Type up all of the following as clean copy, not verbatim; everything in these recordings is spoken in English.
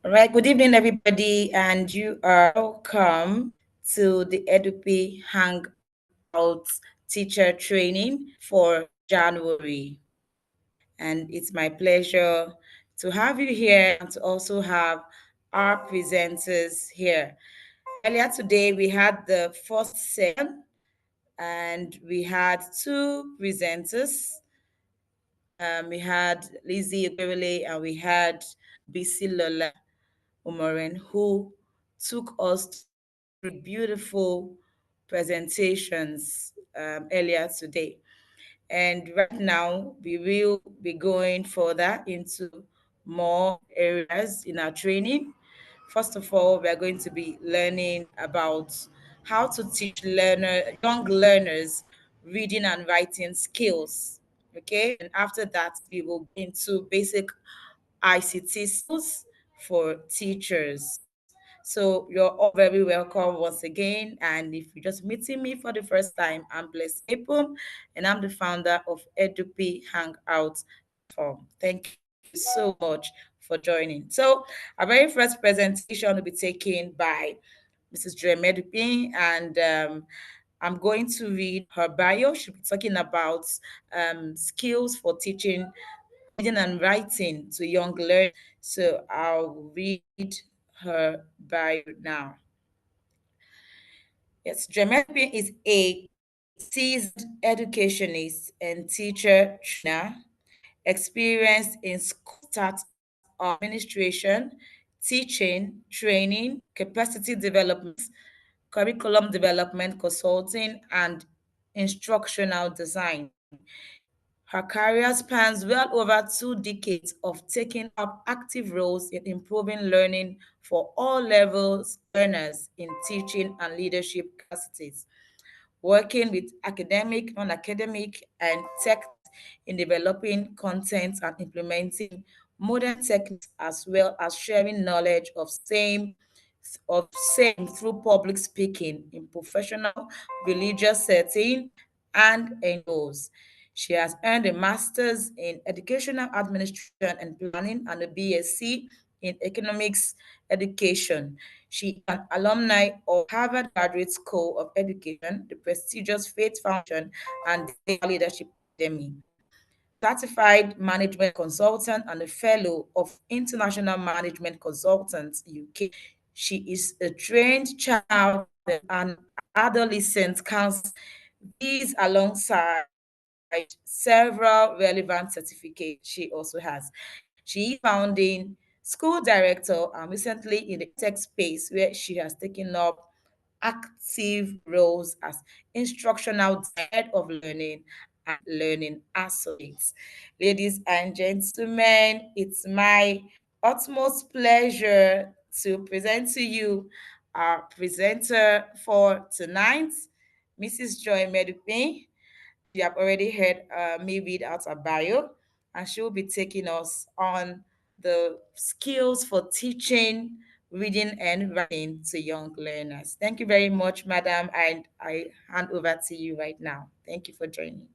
All right, good evening, everybody, and you are welcome to the EduP Hangout teacher training for January. And it's my pleasure to have you here and to also have our presenters here. Earlier today, we had the first session and we had two presenters. We had Lizzie Oberele and we had BC Lola Umoren, who took us through beautiful presentations earlier today. And right now, we will be going further into more areas in our training. First of all, we are going to be learning about how to teach young learners reading and writing skills. Okay, and after that, we will go into basic ICT skills for teachers. So you're all very welcome once again. And if you're just meeting me for the first time, I'm Bless Apum, and I'm the founder of EduP Hangout platform. Thank you so much for joining. So our very first presentation will be taken by Mrs. Joy Medupin, and I'm going to read her bio. She'll be talking about skills for teaching reading and writing to young learners. So I'll read her bio now. Yes, Dramatic is a seasoned educationist and teacher trainer, experienced in school startup administration, teaching, training, capacity development, curriculum development consulting, and instructional design. Her career spans well over 2 decades of taking up active roles in improving learning for all levels learners in teaching and leadership capacities, working with academic, non-academic, and tech in developing content and implementing modern techniques as well as sharing knowledge of same through public speaking in professional, religious setting, and indoors. She has earned a master's in educational administration and planning and a BSc in economics education. She is an alumni of Harvard Graduate School of Education, the prestigious Faith Foundation, and the Leadership Academy. Certified management consultant and a fellow of International Management Consultants UK. She is a trained child and adolescent counselor. These alongside several relevant certificates she also has. She is founding school director and recently in the tech space where she has taken up active roles as instructional head of learning and learning associates. Ladies and gentlemen, it's my utmost pleasure to present to you our presenter for tonight, Mrs. Joy Medupin. You have already heard me read out a bio, and she will be taking us on the skills for teaching, reading, and writing to young learners. Thank you very much, madam, and I hand over to you right now. Thank you for joining.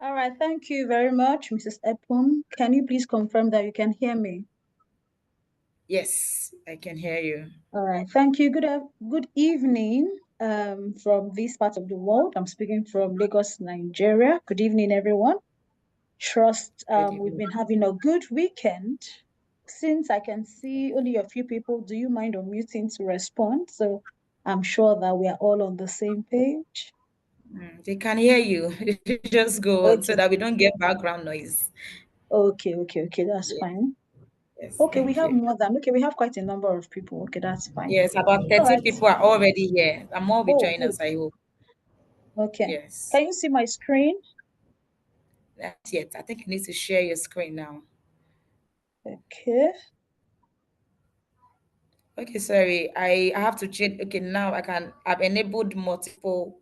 All right, thank you very much, Mrs. Epum. Can you please confirm that you can hear me? Yes, I can hear you. All right, thank you. Good evening from this part of the world. I'm speaking from Lagos, Nigeria. Good evening, everyone. Trust Good we've evening. been having a good weekend. Since I can see only a few people, do you mind unmuting to respond? So I'm sure that we are all on the same page. They can hear you. Just go on so Okay, that we don't get background noise. okay, that's Yeah. fine. Yes, Okay, thank you. we have quite a number of people. Okay, that's fine. Yes, about All 13 right. people are already here, and more will Oh, join good. us, I hope. Okay. Yes. Can you see my screen? Not yet. I think you need to share your screen now. Okay. Okay, sorry. I have to change. Okay, now I've enabled multiple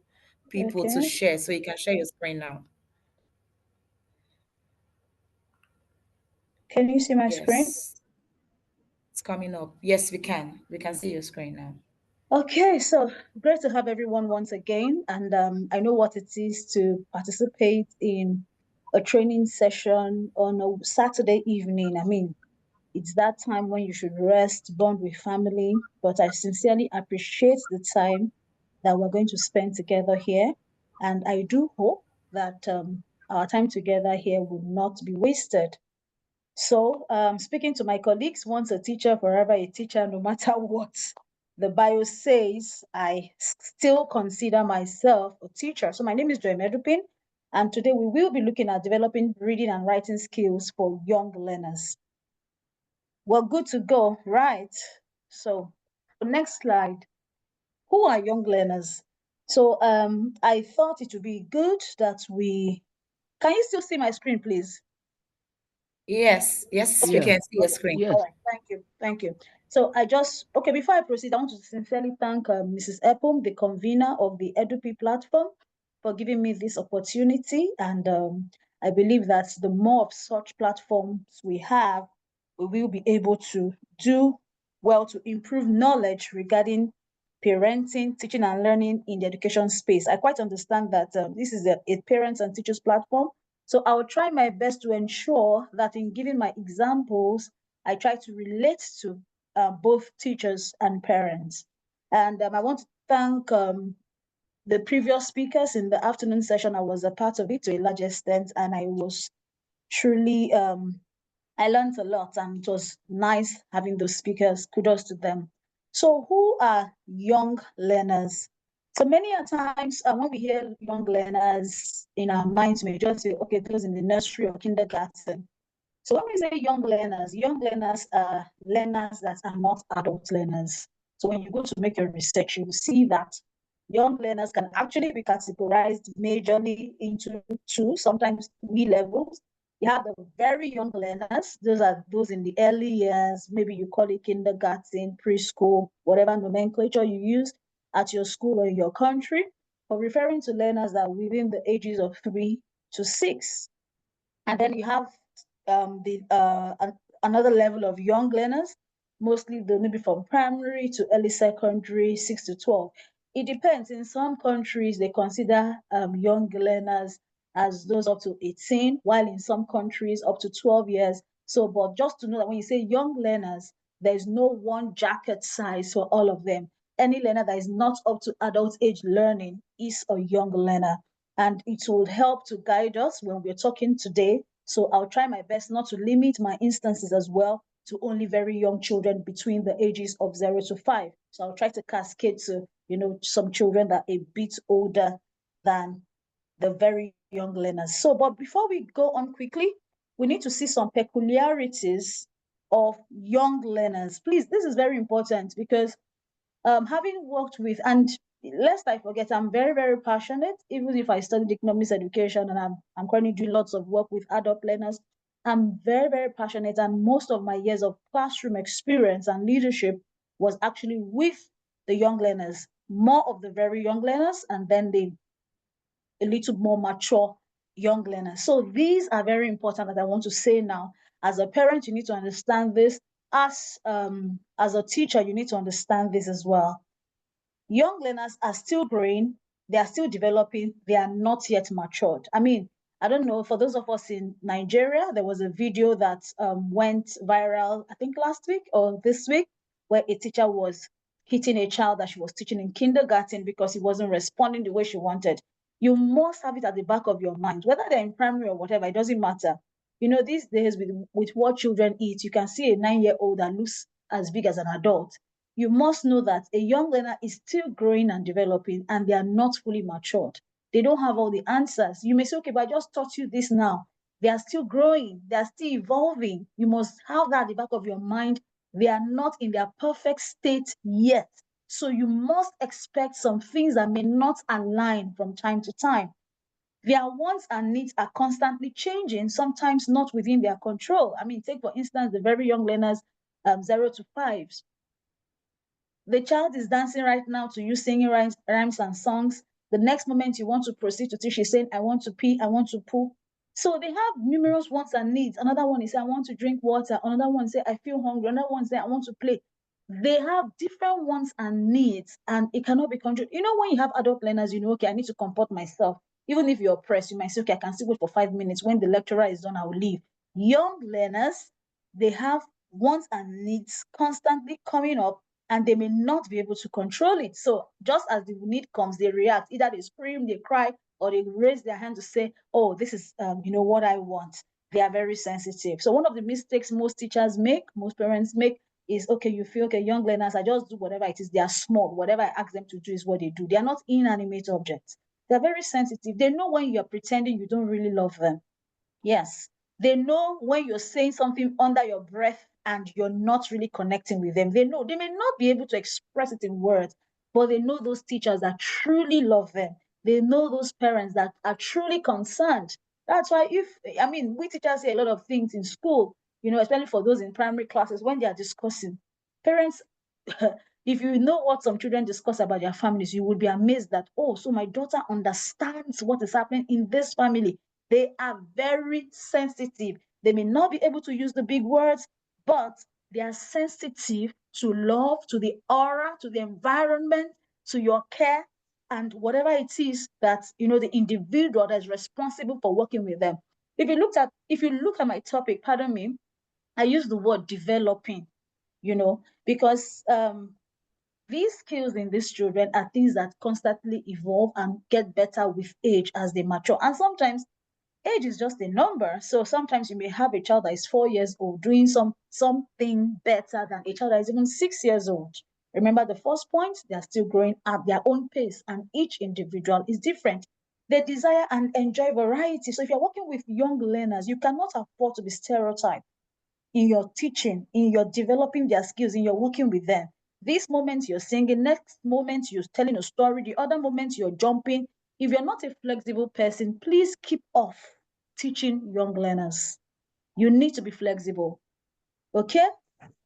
people to Okay. share, so you can share your screen now. Can you see my screen? Yes, it's coming up. Yes, we can. We can see your screen now. Okay, so great to have everyone once again. And I know what it is to participate in a training session on a Saturday evening. I mean, It's that time when you should rest, bond with family. But I sincerely appreciate the time that we're going to spend together here. And I do hope that our time together here will not be wasted. So, speaking to my colleagues, once a teacher, forever a teacher, no matter what the bio says, I still consider myself a teacher. So, my name is Joy Medupin, and today we will be looking at developing reading and writing skills for young learners. We're good to go, right? So, next slide. Who are young learners? So, I thought it would be good that we. Can you still see my screen, please? Yes, yes, we Okay. can see your Okay. screen. All Yes. right. Thank you. Thank you. So okay, before I proceed, I want to sincerely thank Mrs. Epom, the convener of the EduP platform, for giving me this opportunity. And I believe that the more of such platforms we have, we will be able to do well to improve knowledge regarding parenting, teaching and learning in the education space. I quite understand that this is a parents and teachers platform. So I will try my best to ensure that in giving my examples, I try to relate to both teachers and parents. And I want to thank the previous speakers in the afternoon session. I was a part of it to a large extent, and I was truly, I learned a lot, and it was nice having those speakers. Kudos to them. So, who are young learners? So many a times when we hear young learners in our minds, we just say, okay, those in the nursery or kindergarten. So when we say young learners are learners that are not adult learners. So when you go to make your research, you will see that young learners can actually be categorized majorly into two, sometimes three levels. You have the very young learners. Those are those in the early years. Maybe you call it kindergarten, preschool, whatever nomenclature you use at your school or in your country. For referring to learners that are within the ages of 3 to 6. And then you have another level of young learners, mostly they maybe from primary to early secondary, 6 to 12. It depends. In some countries, they consider young learners as those up to 18, while in some countries up to 12 years. So, but just to know that when you say young learners, there's no one jacket size for all of them. Any learner that is not up to adult age learning is a young learner, and it will help to guide us when we're talking today. So I'll try my best not to limit my instances as well to only very young children between the ages of 0 to 5. So I'll try to cascade to, some children that are a bit older than the very young learners. So, but before we go on quickly, we need to see some peculiarities of young learners. Please, this is very important because having worked with, and lest I forget, I'm very, very passionate, even if I studied economics education and I'm currently doing lots of work with adult learners. I'm very, very passionate, and most of my years of classroom experience and leadership was actually with the young learners, more of the very young learners, and then the a little more mature young learners. So these are very important that I want to say now. As a parent, you need to understand this. As a teacher, you need to understand this as well. Young learners are still growing, they are still developing, they are not yet matured. I mean, I don't know, for those of us in Nigeria, there was a video that went viral, I think last week or this week, where a teacher was hitting a child that she was teaching in kindergarten because he wasn't responding the way she wanted. You must have it at the back of your mind, whether they're in primary or whatever, it doesn't matter. These days with what children eat, you can see a 9-year-old that looks as big as an adult. You must know that a young learner is still growing and developing, and they are not fully matured. They don't have all the answers. You may say, okay, but I just taught you this now. They are still growing, they are still evolving. You must have that at the back of your mind. They are not in their perfect state yet. So you must expect some things that may not align from time to time. Their wants and needs are constantly changing, sometimes not within their control. I mean, take for instance the very young learners, 0 to 5s. The child is dancing right now to you, singing rhymes and songs. The next moment you want to proceed to teach, she's saying, I want to pee, I want to poo. So they have numerous wants and needs. Another one is, I want to drink water. Another one say, I feel hungry. Another one say, I want to play. They have different wants and needs, and it cannot be controlled. When you have adult learners, okay, I need to comport myself. Even if you're oppressed, you might say, okay, I can still wait for 5 minutes. When the lecturer is done, I will leave. Young learners, they have wants and needs constantly coming up, and they may not be able to control it. So just as the need comes, they react. Either they scream, they cry, or they raise their hand to say, "Oh, this is what I want." They are very sensitive. So one of the mistakes most teachers make, most parents make, is, okay, you feel, okay, young learners, I just do whatever it is. They are small. Whatever I ask them to do is what they do. They are not inanimate objects. They're very sensitive. They know when you're pretending you don't really love them. Yes. They know when you're saying something under your breath and you're not really connecting with them. They know. They may not be able to express it in words, but they know those teachers that truly love them. They know those parents that are truly concerned. That's why, we teachers say a lot of things in school, especially for those in primary classes, when they are discussing. Parents, if you know what some children discuss about their families, you would be amazed that, oh, so my daughter understands what is happening in this family. They are very sensitive. They may not be able to use the big words, but they are sensitive to love, to the aura, to the environment, to your care, and whatever it is that the individual that is responsible for working with them. If you look at my topic, pardon me, I use the word developing, because these skills in these children are things that constantly evolve and get better with age as they mature. And sometimes age is just a number. So sometimes you may have a child that is 4 years old doing something better than a child that is even 6 years old. Remember the first point, they are still growing at their own pace, and each individual is different. They desire and enjoy variety. So if you're working with young learners, you cannot afford to be stereotyped in your teaching, in your developing their skills, in your working with them. This moment you're singing, next moment you're telling a story, the other moment you're jumping. If you're not a flexible person, please keep off teaching young learners. You need to be flexible. Okay?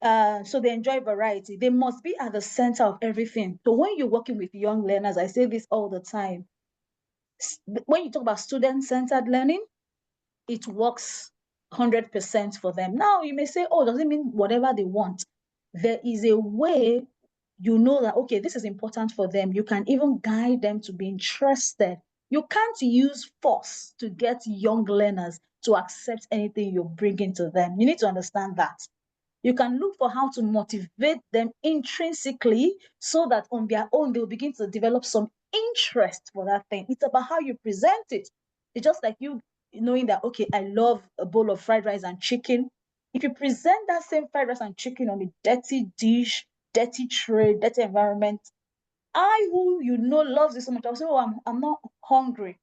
So they enjoy variety. They must be at the center of everything. So when you're working with young learners, I say this all the time. When you talk about student-centered learning, it works 100% for them. Now, you may say, oh, does it mean whatever they want? There is a way that, okay, this is important for them. You can even guide them to be interested. You can't use force to get young learners to accept anything you're bringing to them. You need to understand that. You can look for how to motivate them intrinsically so that on their own, they'll begin to develop some interest for that thing. It's about how you present it. It's just like you knowing that, okay, I love a bowl of fried rice and chicken. If you present that same fried rice and chicken on a dirty dish, dirty tray, dirty environment, I, who loves this so much, I'll say, oh, I'm not hungry.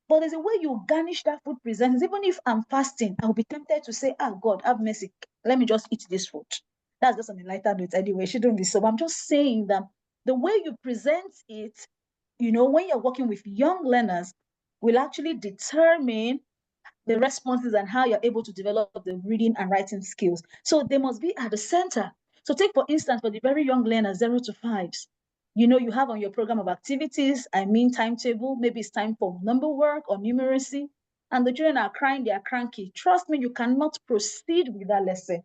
But there's a way you garnish that food presents. Even if I'm fasting, I'll be tempted to say, ah, God, have mercy. Let me just eat this food. That's just on a lighter note anyway. It shouldn't be so. But I'm just saying that the way you present it, when you're working with young learners, will actually determine the responses and how you're able to develop the reading and writing skills. So they must be at the center. So take, for instance, for the very young learners, 0 to 5s, you have on your program of activities, timetable, maybe it's time for number work or numeracy, and the children are crying, they are cranky. Trust me, you cannot proceed with that lesson.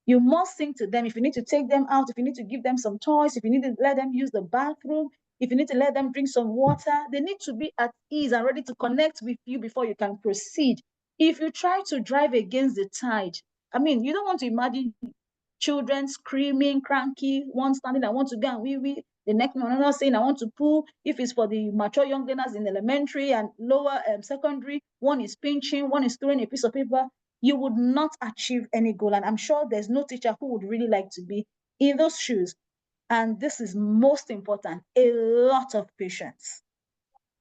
You must sing to them. If you need to take them out, if you need to give them some toys, if you need to let them use the bathroom, if you need to let them drink some water, they need to be at ease and ready to connect with you before you can proceed. If you try to drive against the tide, you don't want to imagine children screaming, cranky, one standing, I want to go and wee. The next one, another saying, I want to pull. If it's for the mature young learners in elementary and lower secondary, one is pinching, one is throwing a piece of paper. You would not achieve any goal. And I'm sure there's no teacher who would really like to be in those shoes. And this is most important, a lot of patience.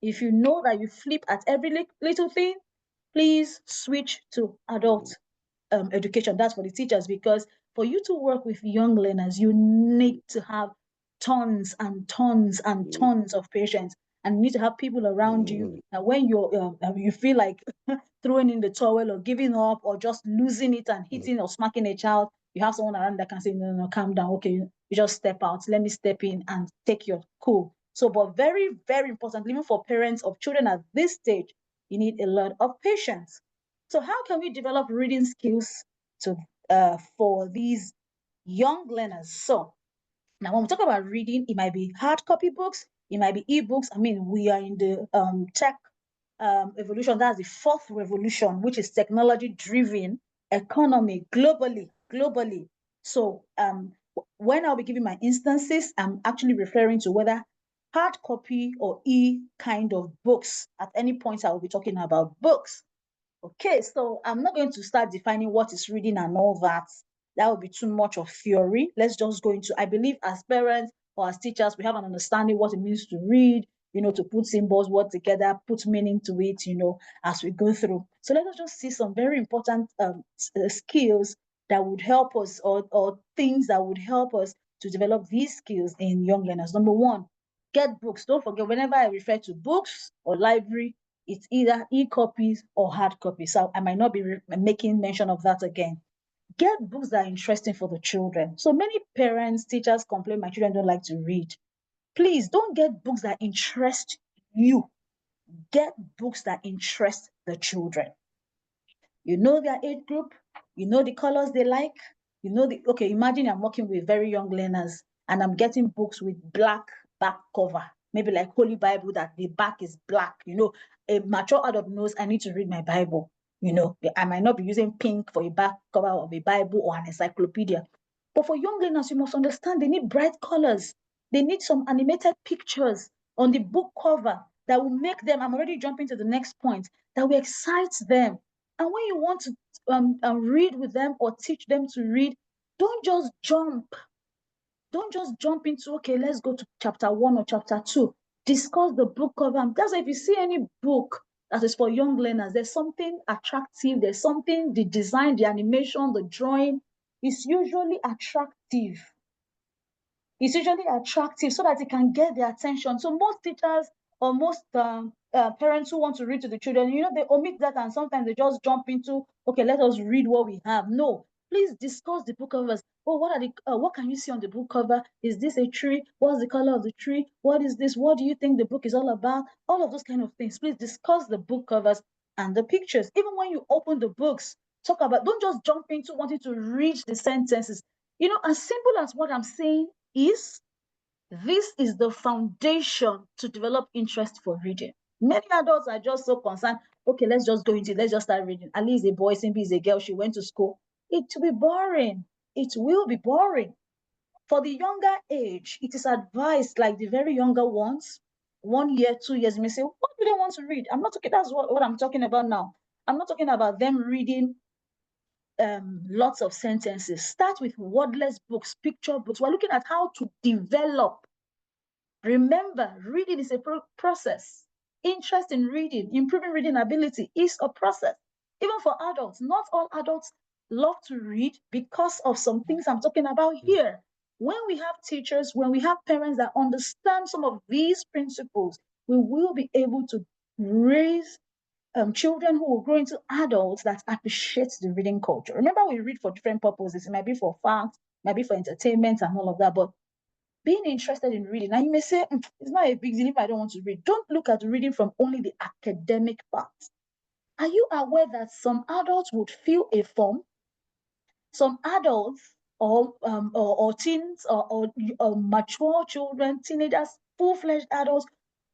If you know that you flip at every little thing, please switch to adult education. That's for the teachers, because for you to work with young learners, you need to have tons and tons and tons of patience, and you need to have people around you that when you feel like throwing in the towel or giving up or just losing it and hitting or smacking a child, you have someone around that can say, no, no, calm down. Okay, you just step out. Let me step in and take your cool. So, but very, very important, even for parents of children at this stage, you need a lot of patience. So how can we develop reading skills for these young learners? So now when we talk about reading, it might be hard copy books, it might be ebooks. We are in the tech evolution. That's the fourth revolution, which is technology-driven economy globally. So when I'll be giving my instances, I'm actually referring to whether hard copy or e-kind of books. At any point, I will be talking about books. Okay, so I'm not going to start defining what is reading and all that. That would be too much of theory. Let's just go into, I believe as parents or as teachers, we have an understanding what it means to read, to put symbols, words together, put meaning to it, as we go through. So let us just see some very important skills that would help us, or things that would help us to develop these skills in young learners. Number one, get books. Don't forget, whenever I refer to books or library, it's either e-copies or hard copies. So I might not be making mention of that again. Get books that are interesting for the children. So many parents, teachers complain, my children don't like to read. Please don't get books that interest you. Get books that interest the children. You know their age group, you know the colors they like, okay, imagine I'm working with very young learners and I'm getting books with black back cover, maybe like Holy Bible, that the back is black. A mature adult knows I need to read my Bible. I might not be using pink for a back cover of a Bible or an encyclopedia. But for young learners, you must understand they need bright colors. They need some animated pictures on the book cover that will make them, I'm already jumping to the next point, that will excite them. And when you want to read with them or teach them to read, don't just jump. Don't just jump into, okay, let's go to chapter 1 or chapter 2. Discuss the book cover. That's why if you see any book that is for young learners, there's something attractive, there's something, the design, the animation, the drawing is usually attractive. It's usually attractive so that it can get their attention. So most teachers or most parents who want to read to the children, they omit that, and sometimes they just jump into, okay, let us read what we have. No, please discuss the book covers. Oh, what can you see on the book cover? Is this a tree? What's the color of the tree? What is this? What do you think the book is all about? All of those kind of things. Please discuss the book covers and the pictures. Even when you open the books, don't just jump into wanting to read the sentences. As simple as what I'm saying is, this is the foundation to develop interest for reading. Many adults are just so concerned, okay, let's just start reading. At least a boy, Simbi is a girl, she went to school. It will be boring. It will be boring. For the younger age, it is advised, like the very younger ones, 1 year, 2 years, you may say, what do they want to read? I'm not talking, that's what I'm talking about now. I'm not talking about them reading lots of sentences. Start with wordless books, picture books. We're looking at how to develop. Remember, reading is a process. Interest in reading, improving reading ability is a process. Even for adults, not all adults love to read because of some things I'm talking about here. When we have teachers, when we have parents that understand some of these principles, we will be able to raise children who will grow into adults that appreciate the reading culture. Remember, we read for different purposes. It might be for facts, it might be for entertainment and all of that, but being interested in reading, now you may say, it's not a big deal if I don't want to read. Don't look at reading from only the academic part. Are you aware that some adults would fill a form? Some adults or teens or mature children, teenagers, full-fledged adults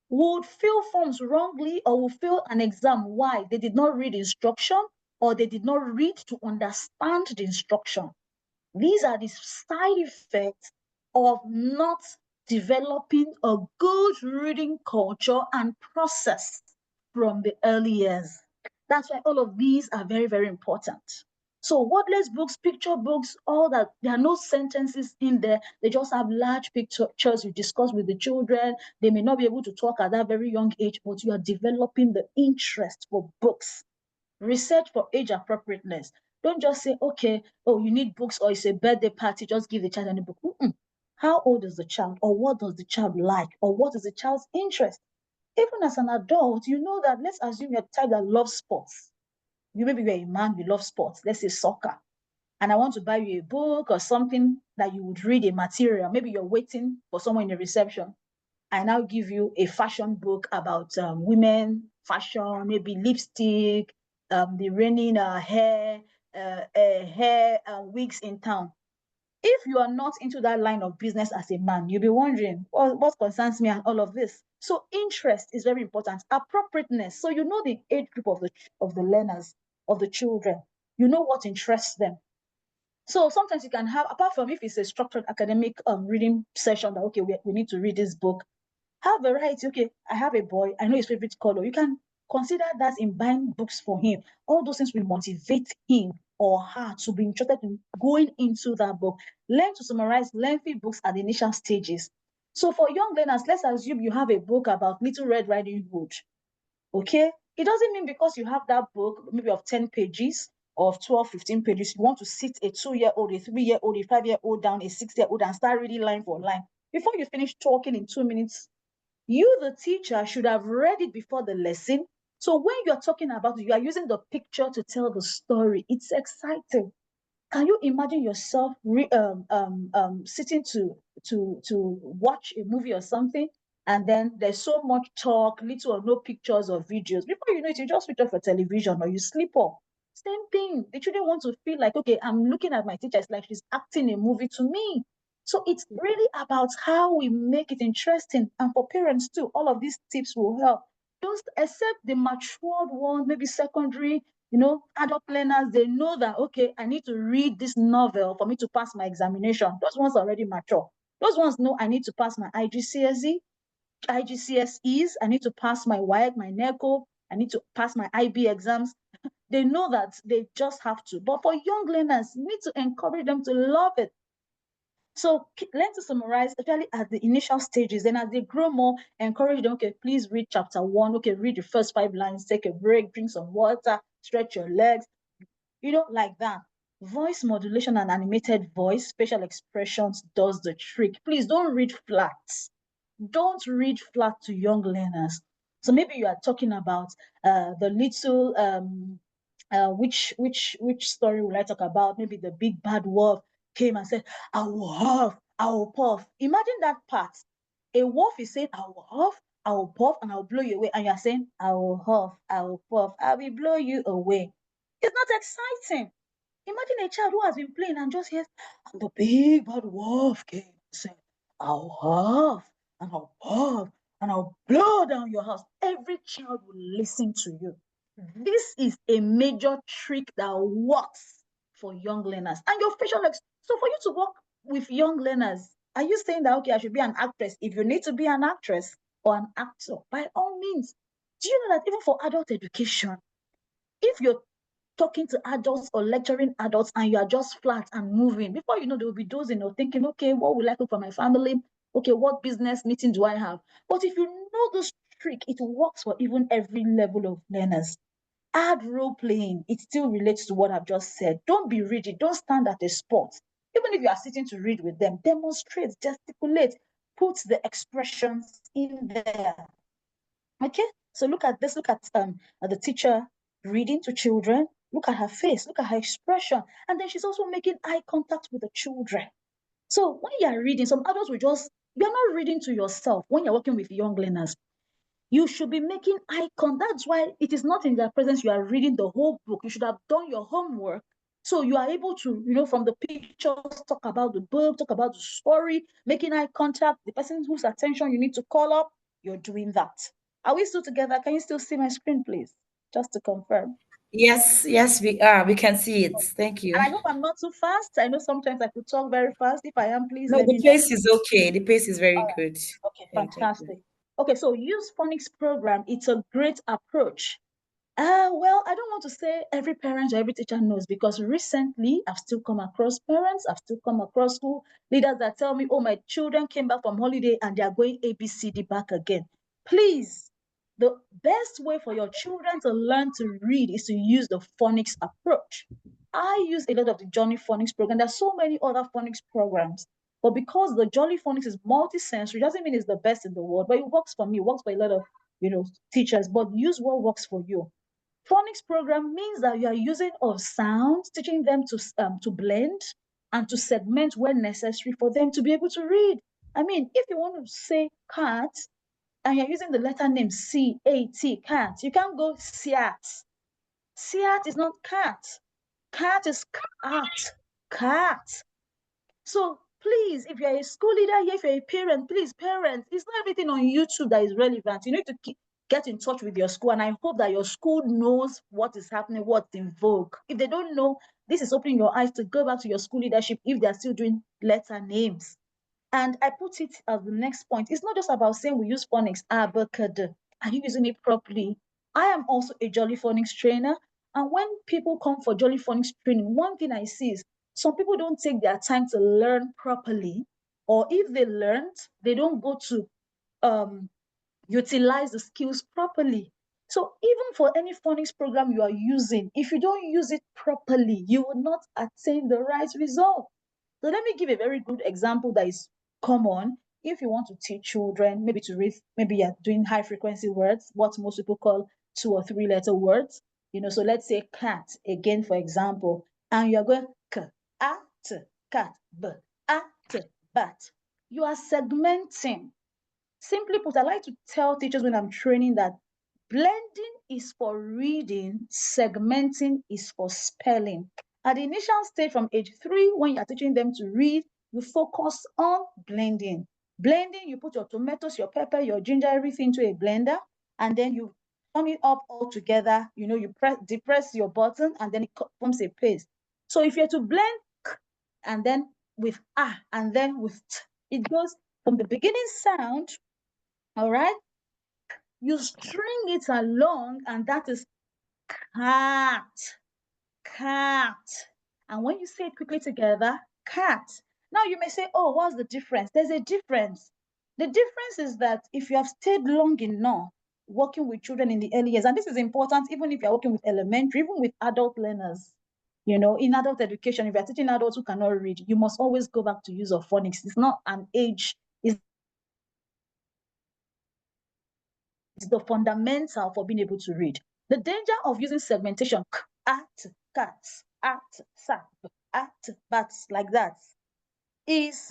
would fill forms wrongly or will fill an exam. Why? They did not read instruction, or they did not read to understand the instruction. These are the side effects of not developing a good reading culture and process from the early years. That's why all of these are very, very important. So wordless books, picture books, all that, there are no sentences in there. They just have large pictures you discuss with the children. They may not be able to talk at that very young age, but you are developing the interest for books. Research for age appropriateness. Don't just say, okay, oh, you need books, or it's a birthday party, just give the child any book. How old is the child, or what does the child like, or what is the child's interest? Even as an adult, you know that, let's assume you're a child that loves sports. Maybe you're a man, you love sports, let's say soccer. And I want to buy you a book or something that you would read, a material. Maybe you're waiting for someone in the reception. I now give you a fashion book about women, fashion, maybe lipstick, the reigning hair wigs in town. If you are not into that line of business as a man, you'll be wondering, well, what concerns me and all of this? So interest is very important. Appropriateness. So you know the age group of the learners, of the children. You know what interests them. So sometimes you can have, apart from if it's a structured academic reading session, that okay, we need to read this book, have variety. Okay, I have a boy, I know his favorite color. You can consider that in buying books for him. All those things will motivate him or her to be interested in going into that book. Learn to summarize lengthy books at the initial stages. So for young learners, let's assume you have a book about Little Red Riding Hood. Okay, it doesn't mean because you have that book maybe of 10 pages, of 12, 15 pages, you want to sit a 2-year-old, a 3-year-old, a 5-year-old down, a 6-year-old, and start reading line for line. Before you finish talking in 2 minutes, you, the teacher, should have read it before the lesson. So when you're talking about it, you are using the picture to tell the story. It's exciting. Can you imagine yourself sitting to watch a movie or something, and then there's so much talk, little or no pictures or videos. Before you know it, you just switch off your television or you sleep off. Same thing. The children want to feel like, okay, I'm looking at my teacher. It's like she's acting a movie to me. So it's really about how we make it interesting. And for parents too, all of these tips will help. Just accept the matured one, maybe secondary, adult learners, they know that, okay, I need to read this novel for me to pass my examination. Those ones are already mature. Those ones know I need to pass my IGCSEs, I need to pass my WAEC, my NECO, I need to pass my IB exams. They know that they just have to. But for young learners, you need to encourage them to love it. So learn to summarize, especially at the initial stages. Then as they grow more, encourage them, okay, please read chapter 1. Okay, read the first 5 lines, take a break, drink some water, stretch your legs, like that. Voice modulation and animated voice, facial expressions does the trick. Please don't read flat. Don't read flat to young learners. So maybe you are talking about the little which story will I talk about? Maybe the big bad wolf came and said, I will huff, I will puff. Imagine that part. A wolf is saying, I will huff, I will puff, and I'll blow you away. And you're saying, I will huff, I will puff, I will blow you away. It's not exciting. Imagine a child who has been playing and just hears, and the big bad wolf came and said, I'll huff, and I'll puff, and I'll blow down your house. Every child will listen to you. This is a major trick that works for young learners. And your facial so for you to work with young learners, are you saying that, okay, I should be an actress? If you need to be an actress or an actor, by all means. Do you know that even for adult education, if you're talking to adults or lecturing adults and you are just flat and moving, before you know, they will be dozing or thinking, okay, what will I cook for my family? Okay, what business meeting do I have? But if you know this trick, it works for even every level of learners. Add role playing, it still relates to what I've just said. Don't be rigid, don't stand at a spot. Even if you are sitting to read with them, demonstrate, gesticulate, put the expressions in there. Okay, so look at this. Look at the teacher reading to children. Look at her face. Look at her expression, and then she's also making eye contact with the children. So when you are reading, some adults will just, you're not reading to yourself. When you're working with young learners, you should be making eye contact. That's why it is not in their presence you are reading the whole book. You should have done your homework. So you are able to, from the pictures, talk about the book, talk about the story, making eye contact. The person whose attention you need to call up, you're doing that. Are we still together? Can you still see my screen, please? Just to confirm. Yes, yes, we are. We can see it. Thank And you. I hope I'm not too fast. I know sometimes I could talk very fast. If I am, please No, let the me know. pace is okay. The pace is very All right. good. Okay, Yeah, thank you. fantastic. Okay, so use phonics program. It's a great approach. Well, I don't want to say every parent or every teacher knows, because recently I've still come across parents, I've still come across school leaders that tell me, oh, my children came back from holiday and they are going ABCD back again. Please, the best way for your children to learn to read is to use the phonics approach. I use a lot of the Johnny Phonics program. There's so many other phonics programs. But because the Jolly Phonics is multi-sensory, doesn't mean it's the best in the world, but it works for me, it works for a lot of teachers. But use what works for you. Phonics program means that you are using of sound, teaching them to blend and to segment when necessary for them to be able to read. I mean, if you want to say cat and you're using the letter name C-A-T, cat, you can't go Siat. Siat is not cat. Cat is cat. Cat. So please, if you're a school leader, if you're a parent, please, parents, it's not everything on YouTube that is relevant. You need to get in touch with your school, and I hope that your school knows what is happening, what's in vogue. If they don't know, this is opening your eyes to go back to your school leadership if they're still doing letter names. And I put it as the next point. It's not just about saying we use phonics, abacad. Are you using it properly? I am also a Jolly Phonics trainer. And when people come for Jolly Phonics training, one thing I see is some people don't take their time to learn properly. Or if they learned, they don't go to utilize the skills properly. So even for any phonics program you are using, if you don't use it properly, you will not attain the right result. So let me give a very good example that is common. If you want to teach children, maybe to read, maybe you're doing high frequency words, what most people call 2 or 3 letter words. So let's say cat again, for example, and you're going k, a, t, cat, b, a, t, bat. You are segmenting. Simply put, I like to tell teachers when I'm training that blending is for reading, segmenting is for spelling. At the initial stage from age 3, when you're teaching them to read, you focus on blending. Blending, you put your tomatoes, your pepper, your ginger, everything into a blender, and then you turn it up all together. You depress your button, and then it forms a paste. So if you're to blend k, and then with a, and then with t, it goes from the beginning sound, all right? You string it along, and that is cat, cat. And when you say it quickly together, cat. Now you may say, oh, what's the difference? There's a difference. The difference is that if you have stayed long enough working with children in the early years, and this is important even if you're working with elementary, even with adult learners, in adult education, if you're teaching adults who cannot read, you must always go back to use of phonics. It's not an age, it's the fundamental for being able to read. The danger of using segmentation, k, at, cats, at, sap, at, bats, like that, is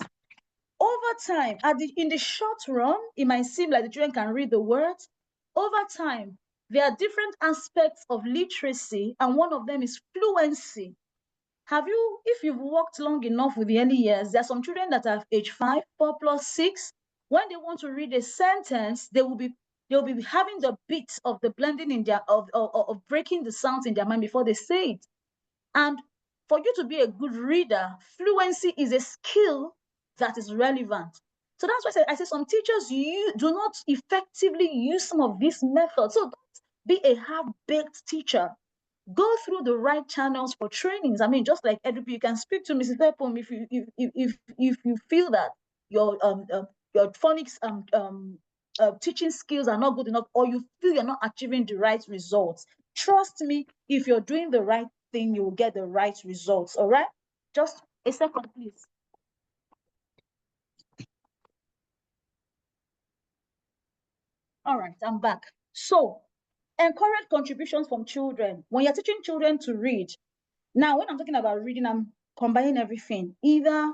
over time, in the short run, it might seem like the children can read the words. Over time, there are different aspects of literacy, and one of them is fluency. If you've worked long enough with the early years, there are some children that are age 5, 4 plus 6. When they want to read a sentence, they'll be having the beats of the blending in their of breaking the sounds in their mind before they say it. And for you to be a good reader, fluency is a skill that is relevant. So that's why I say some teachers do not effectively use some of these methods. So don't be a half-baked teacher. Go through the right channels for trainings. I mean, just like EduP, you can speak to Mrs. Epom if you feel that your phonics teaching skills are not good enough, or you feel you're not achieving the right results. Trust me, if you're doing the right thing, you will get the right results. All right? Just a second, please. All right, I'm back. So, encourage contributions from children. When you're teaching children to read, now when I'm talking about reading, I'm combining everything. Either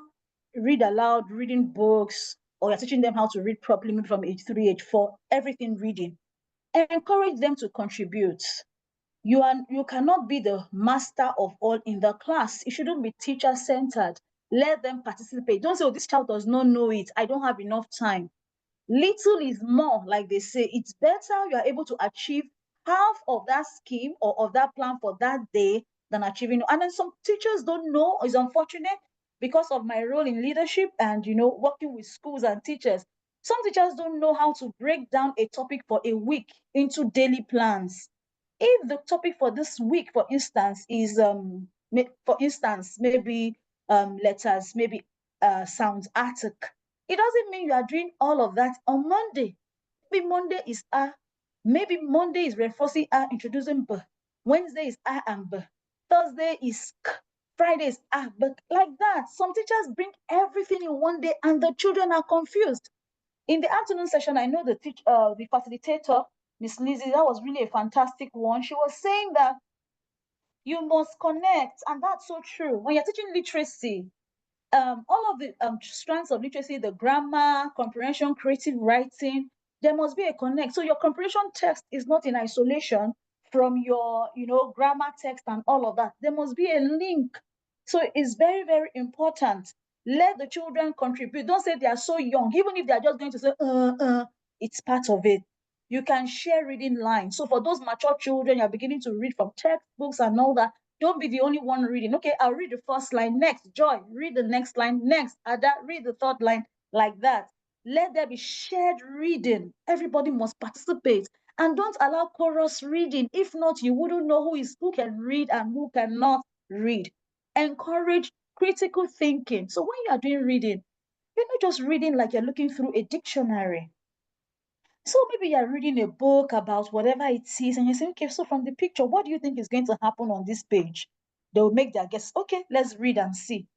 read aloud, reading books, or you're teaching them how to read properly, maybe from age 3, age 4, everything reading. Encourage them to contribute. You cannot be the master of all in the class. It shouldn't be teacher-centered. Let them participate. Don't say, oh, this child does not know it. I don't have enough time. Little is more, like they say. It's better you are able to achieve half of that scheme or of that plan for that day than achieving. And then some teachers don't know. It's unfortunate because of my role in leadership and working with schools and teachers. Some teachers don't know how to break down a topic for a week into daily plans. If the topic for this week, for instance, is maybe letters, maybe sounds artic, it doesn't mean you are doing all of that on Monday. Maybe Monday is A. Maybe Monday is reinforcing A, introducing B. Wednesday is A and B. Thursday is K. Friday is A. But like that, some teachers bring everything in one day and the children are confused. In the afternoon session, I know the facilitator, Miss Lizzie, that was really a fantastic one. She was saying that you must connect, and that's so true. When you're teaching literacy, all of the strands of literacy, the grammar, comprehension, creative writing, there must be a connect. So your comprehension text is not in isolation from your, grammar text and all of that. There must be a link. So it's very, very important. Let the children contribute. Don't say they are so young. Even if they are just going to say, it's part of it. You can share reading lines. So for those mature children, you're beginning to read from textbooks and all that. Don't be the only one reading. Okay, I'll read the first line. Next, Joy, read the next line. Next, Ada, read the third line. Like that. Let there be shared reading. Everybody must participate. And don't allow chorus reading. If not, you wouldn't know who can read and who cannot read. Encourage critical thinking. So when you are doing reading, you're not just reading like you're looking through a dictionary. So maybe you're reading a book about whatever it is, and you say, okay, so from the picture, what do you think is going to happen on this page? They'll make their guess. Okay, let's read and see.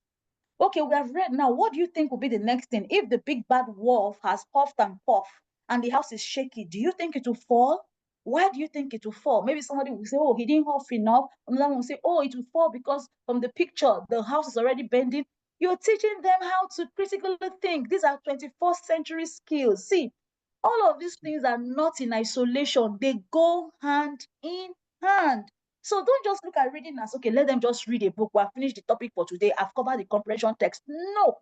Okay, we have read now. What do you think will be the next thing? If the big bad wolf has puffed and puffed and the house is shaky, do you think it will fall? Why do you think it will fall? Maybe somebody will say, oh, he didn't huff enough. Another one will say, oh, it will fall because from the picture, the house is already bending. You're teaching them how to critically think. These are 21st century skills. See, all of these things are not in isolation. They go hand in hand. So don't just look at reading as, okay, let them just read a book. I've finished the topic for today. I've covered the comprehension text. No,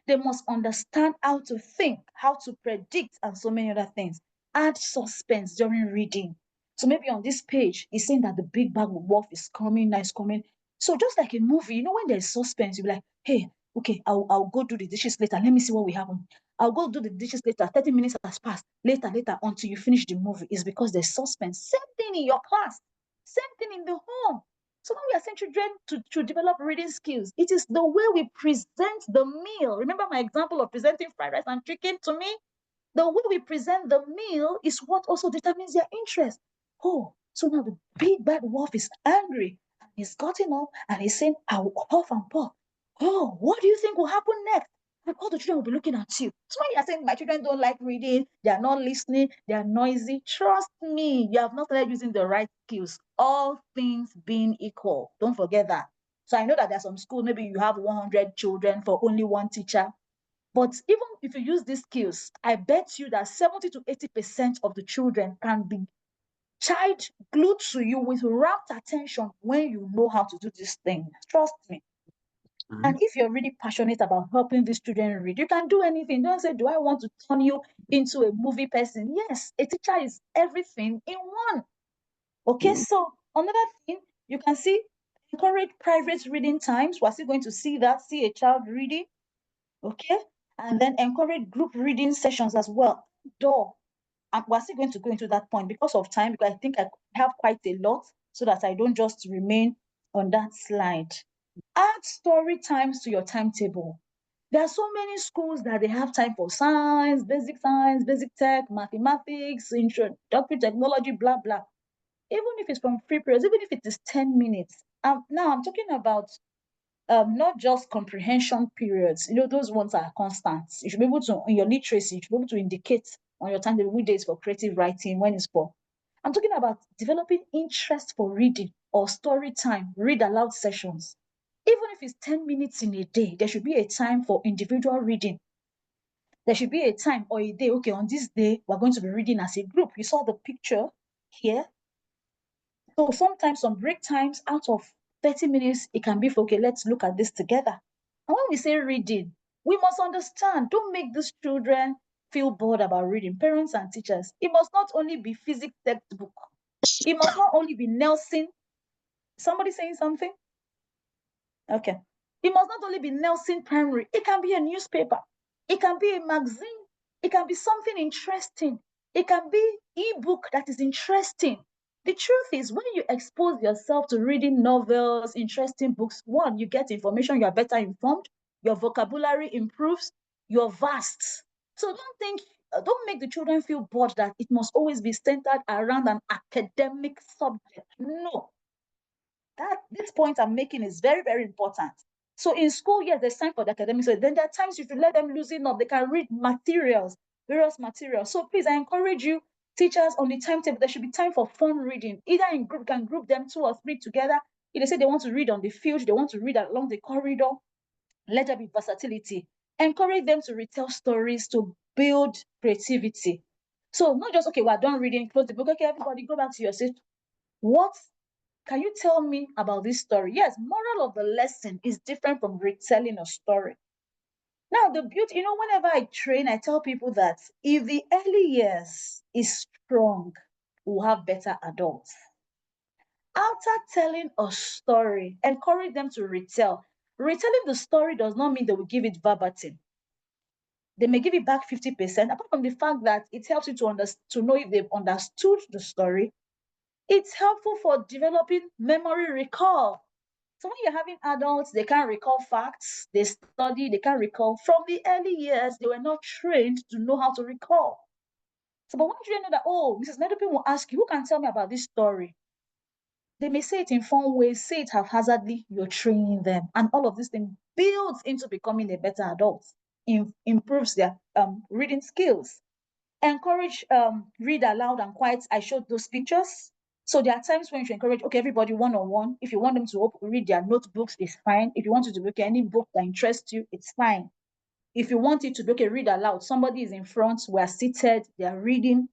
they must understand how to think, how to predict, and so many other things. Add suspense during reading. So maybe on this page, it's saying that the big bag of wolf is coming, now it's coming. So just like a movie, when there's suspense, you'll be like, hey, okay, I'll go do the dishes later. Let me see what we have on. I'll go do the dishes later. 30 minutes has passed. Later, until you finish the movie. It's because there's suspense. Same thing in your class. Same thing in the home. So when we are sending children to develop reading skills, it is the way we present the meal. Remember my example of presenting fried rice and chicken to me? The way we present the meal is what also determines their interest. Oh, so now the big bad wolf is angry and he's gotten up and he's saying, I will huff and puff. Oh, what do you think will happen next? And all the children will be looking at you. So when you're saying my children don't like reading, they are not listening, they are noisy, trust me, you have not started using the right skills. All things being equal. Don't forget that. So I know that there's some schools, maybe you have 100 children for only one teacher. But even if you use these skills, I bet you that 70 to 80% of the children can be child glued to you with rapt attention when you know how to do this thing. Trust me. And if you're really passionate about helping these children read, you can do anything. Don't say, do I want to turn you into a movie person? Yes, a teacher is everything in one. Okay, so another thing you can see, encourage private reading times. We're still going to see that, see a child reading. Okay, and then encourage group reading sessions as well. Door. And we're still going to go into that point because of time, because I think I have quite a lot so that I don't just remain on that slide. Add story times to your timetable. There are so many schools that they have time for science, basic tech, mathematics, introductory technology, blah, blah. Even if it's from free periods, even if it is 10 minutes. Now I'm talking about not just comprehension periods. Those ones are constant. You should be able to, in your literacy, you should be able to indicate on your timetable which days for creative writing, when it's for. I'm talking about developing interest for reading or story time, read aloud sessions. Even if it's 10 minutes in a day, there should be a time for individual reading. There should be a time or a day, okay, on this day, we're going to be reading as a group. You saw the picture here. So sometimes some break times out of 30 minutes, it can be for, okay, let's look at this together. And when we say reading, we must understand, don't make these children feel bored about reading. Parents and teachers, it must not only be physics textbook. It must not only be Nelson. Somebody saying something? Okay. It must not only be Nelson Primary. It can be a newspaper. It can be a magazine. It can be something interesting. It can be ebook that is interesting. The truth is, when you expose yourself to reading novels, interesting books, one, you get information, you are better informed, your vocabulary improves, you're vast. So don't make the children feel bored that it must always be centered around an academic subject. No. This point I'm making is very, very important. So in school, yes, there's time for the academics. So then there are times you should let them loosen up. They can read materials, various materials. So please, I encourage you, teachers, on the timetable, there should be time for fun reading. Either in group, can group them 2 or 3 together. If they say they want to read on the field, they want to read along the corridor, let there be versatility. Encourage them to retell stories to build creativity. So not just, okay, we're done reading, close the book. Okay, everybody go back to your seat. What can you tell me about this story? Yes, moral of the lesson is different from retelling a story. Now, the beauty, whenever I train, I tell people that if the early years is strong, we'll have better adults. After telling a story, encourage them to retell. Retelling the story does not mean they will give it verbatim. They may give it back 50%, apart from the fact that it helps you to know if they've understood the story. It's helpful for developing memory recall. So when you're having adults, they can't recall facts, they study, they can't recall. From the early years, they were not trained to know how to recall. So, but once you know that, oh, Mrs. Nedopin will ask you, who can tell me about this story? They may say it in fun ways, say it haphazardly, you're training them. And all of this thing builds into becoming a better adult, improves their reading skills. Encourage read aloud and quiet. I showed those pictures. So there are times when you should encourage, okay, everybody one-on-one. If you want them to read their notebooks, it's fine. If you want to look at any book that interests you, it's fine. If you want it to be, okay, read aloud. Somebody is in front, we're seated, they're reading.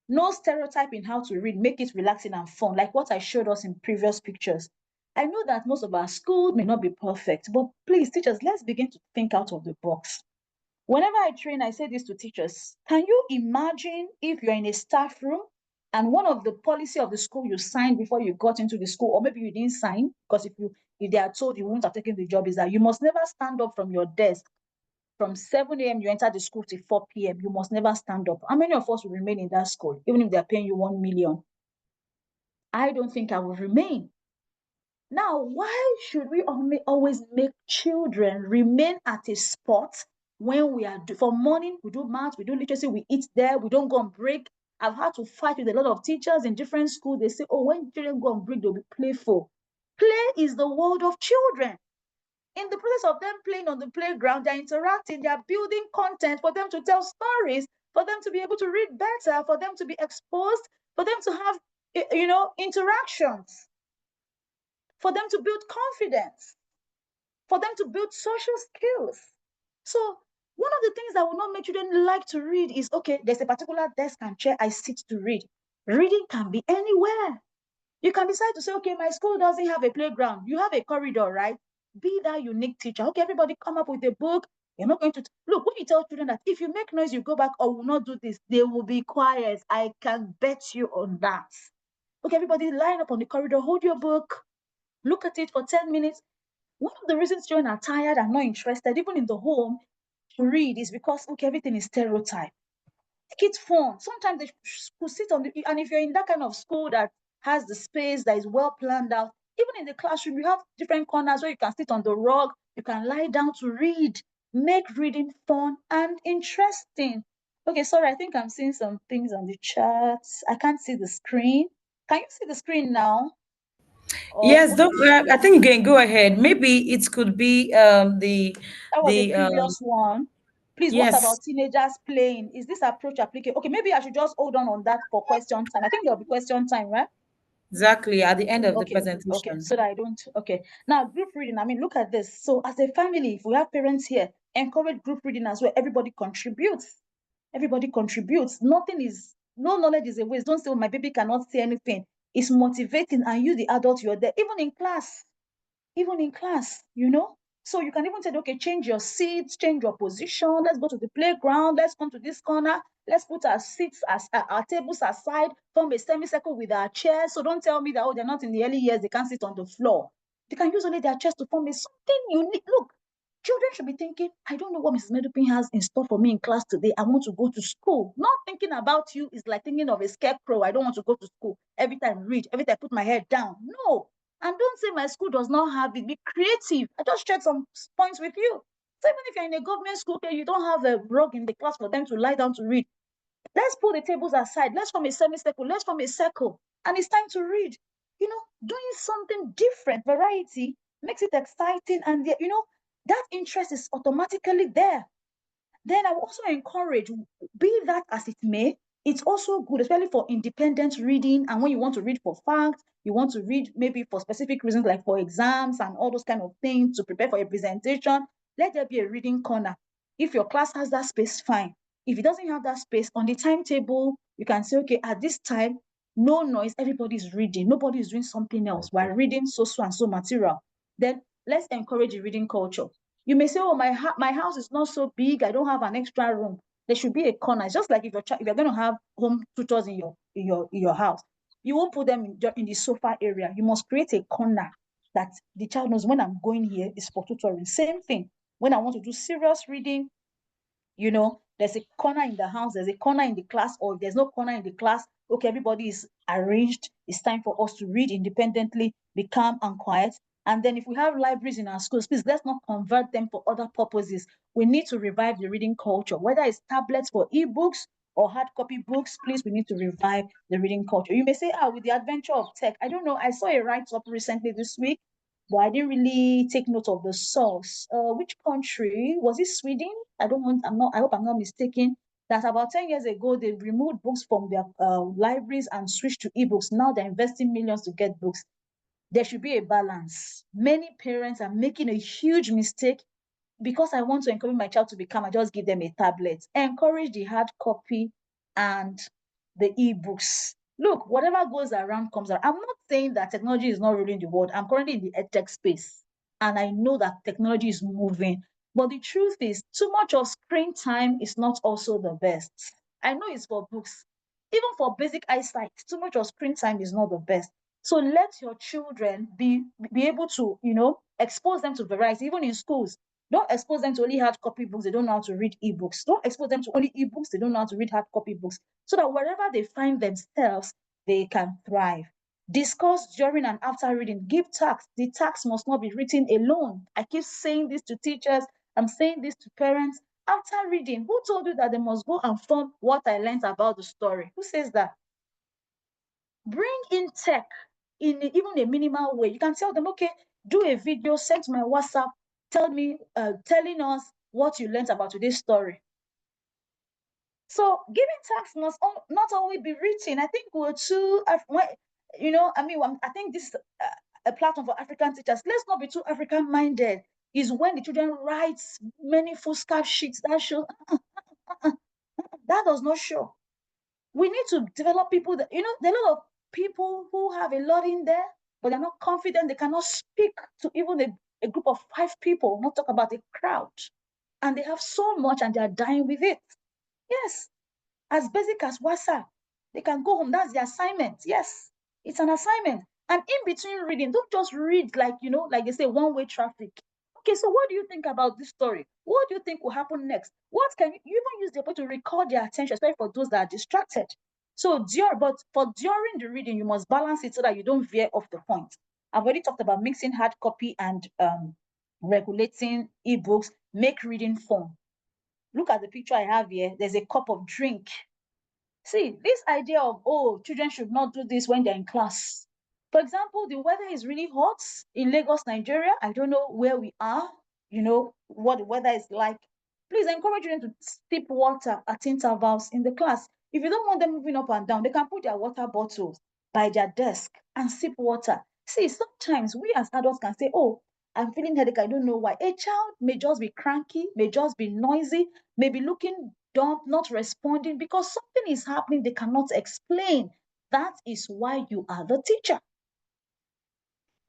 No stereotype in how to read, make it relaxing and fun, like what I showed us in previous pictures. I know that most of our schools may not be perfect, but please, teachers, let's begin to think out of the box. Whenever I train, I say this to teachers. Can you imagine if you're in a staff room and one of the policy of the school you signed before you got into the school, or maybe you didn't sign, because if they are told you won't have taken the job, is that you must never stand up from your desk from 7 a.m. you enter the school till 4 p.m. You must never stand up. How many of us will remain in that school, even if they're paying you 1 million? I don't think I will remain. Now, why should we always make children remain at a spot when we are for morning, we do math, we do literacy, we eat there, we don't go on break? I've had to fight with a lot of teachers in different schools. They say, oh, when children go on break, they'll be playful. Play is the world of children. In the process of them playing on the playground, they're interacting, they're building content for them to tell stories, for them to be able to read better, for them to be exposed, for them to have, interactions, for them to build confidence, for them to build social skills. So one of the things that will not make children like to read is, okay, there's a particular desk and chair I sit to read. Reading can be anywhere. You can decide to say, okay, my school doesn't have a playground. You have a corridor, right? Be that unique teacher. Okay, everybody come up with a book. You're not going to look when you tell children that if you make noise, you go back or will not do this, they will be quiet. I can bet you on that. Okay, everybody line up on the corridor, hold your book, look at it for 10 minutes. One of the reasons children are tired and not interested, even in the home, to read is because, okay, everything is stereotype. Make it fun. Sometimes they could sit on and if you're in that kind of school that has the space that is well planned out, even in the classroom, you have different corners where you can sit on the rug, you can lie down to read. Make reading fun and interesting. Okay, sorry, I think I'm seeing some things on the chat. I can't see the screen. Can you see the screen now? Or Yes, I think you can go ahead. Maybe it could be that was a the previous one. Please, what yes, about teenagers playing? Is this approach applicable? Okay, maybe I should just hold on that for question time. I think there'll be question time, right? exactly at the end of the Okay, presentation. so that I don't. Okay, now group reading. I mean, look at this. So, as a family, if we have parents here, encourage group reading as well. Everybody contributes. Everybody contributes. No knowledge is a waste. Don't say, oh, my baby cannot say anything. It's motivating, and you, the adult, you're there, even in class, So you can even say, okay, change your seats, change your position. Let's go to the playground. Let's come to this corner. Let's put our seats, as our tables aside, form a semicircle with our chairs. So don't tell me that, oh, they're not in the early years, they can't sit on the floor. They can use only their chairs to form something unique. Look, children should be thinking, I don't know what Mrs. Medupin has in store for me in class today. I want to go to school. Not thinking about you is like thinking of a scarecrow. I don't want to go to school. Every time I read, every time I put my head down. No. And don't say my school does not have it. Be creative. I just shared some points with you. So even if you're in a government school, okay, you don't have a rug in the class for them to lie down to read. Let's put the tables aside. Let's form a semicircle. Let's form a circle. And it's time to read. Doing something different, variety, makes it exciting. And, that interest is automatically there. Then I will also encourage, be that as it may, it's also good, especially for independent reading. And when you want to read for facts, you want to read maybe for specific reasons, like for exams and all those kind of things to prepare for a presentation, let there be a reading corner. If your class has that space, fine. If it doesn't have that space, on the timetable, you can say, okay, at this time, no noise, everybody's reading. Nobody is doing something else. We're reading so and so material. Then let's encourage the reading culture. You may say, oh, my house is not so big, I don't have an extra room. There should be a corner. It's just like if you're going to have home tutors in your house, you won't put them in the sofa area. You must create a corner that the child knows, when I'm going here is for tutoring. Same thing. When I want to do serious reading, there's a corner in the house, there's a corner in the class, or if there's no corner in the class, okay, everybody is arranged. It's time for us to read independently, be calm and quiet. And then if we have libraries in our schools, please let's not convert them for other purposes. We need to revive the reading culture, whether it's tablets for ebooks or hard copy books. Please, we need to revive the reading culture. You may say, with the adventure of tech, I don't know. I saw a write-up recently this week, but I didn't really take note of the source. Which country was it? Sweden? I hope I'm not mistaken. That about 10 years ago, they removed books from their libraries and switched to ebooks. Now they're investing millions to get books. There should be a balance. Many parents are making a huge mistake. Because I want to encourage my child to become, I just give them a tablet. Encourage the hard copy and the ebooks. Look, whatever goes around comes around. I'm not saying that technology is not ruling the world. I'm currently in the edtech space, and I know that technology is moving. But the truth is, too much of screen time is not also the best. I know it's for books. Even for basic eyesight, too much of screen time is not the best. So let your children be able to, expose them to variety, even in schools. Don't expose them to only hard copy books. They don't know how to read ebooks. Don't expose them to only ebooks. They don't know how to read hard copy books. So that wherever they find themselves, they can thrive. Discuss during and after reading. Give tasks. The tasks must not be written alone. I keep saying this to teachers. I'm saying this to parents. After reading, who told you that they must go and form what I learned about the story? Who says that? Bring in tech in even a minimal way. You can tell them, okay, do a video, send to my WhatsApp, telling us what you learned about today's story. So giving tasks must not only be written. I think we're too, I think this is a platform for African teachers. Let's not be too African minded. Is when the children write many foolscap sheets that show that does not show. We need to develop people that, there are a lot of people who have a lot in there, but they're not confident. They cannot speak to even a group of 5 people, not talk about a crowd. And they have so much and they're dying with it. Yes, as basic as WhatsApp. They can go home. That's the assignment. Yes, it's an assignment. And in between reading, don't just read like they say, one-way traffic. Okay, so what do you think about this story? What do you think will happen next? What can you even use the ability to record their attention, especially for those that are distracted? So during the reading, you must balance it so that you don't veer off the point. I've already talked about mixing hard copy and regulating ebooks. Make reading fun. Look at the picture I have here. There's a cup of drink. See, this idea of, children should not do this when they're in class. For example, the weather is really hot in Lagos, Nigeria. I don't know where we are, what the weather is like. Please encourage them to sip water at intervals in the class. If you don't want them moving up and down, they can put their water bottles by their desk and sip water. See, sometimes we as adults can say, I'm feeling headache, I don't know why. A child may just be cranky, may just be noisy, may be looking dumb, not responding because something is happening they cannot explain. That is why you are the teacher.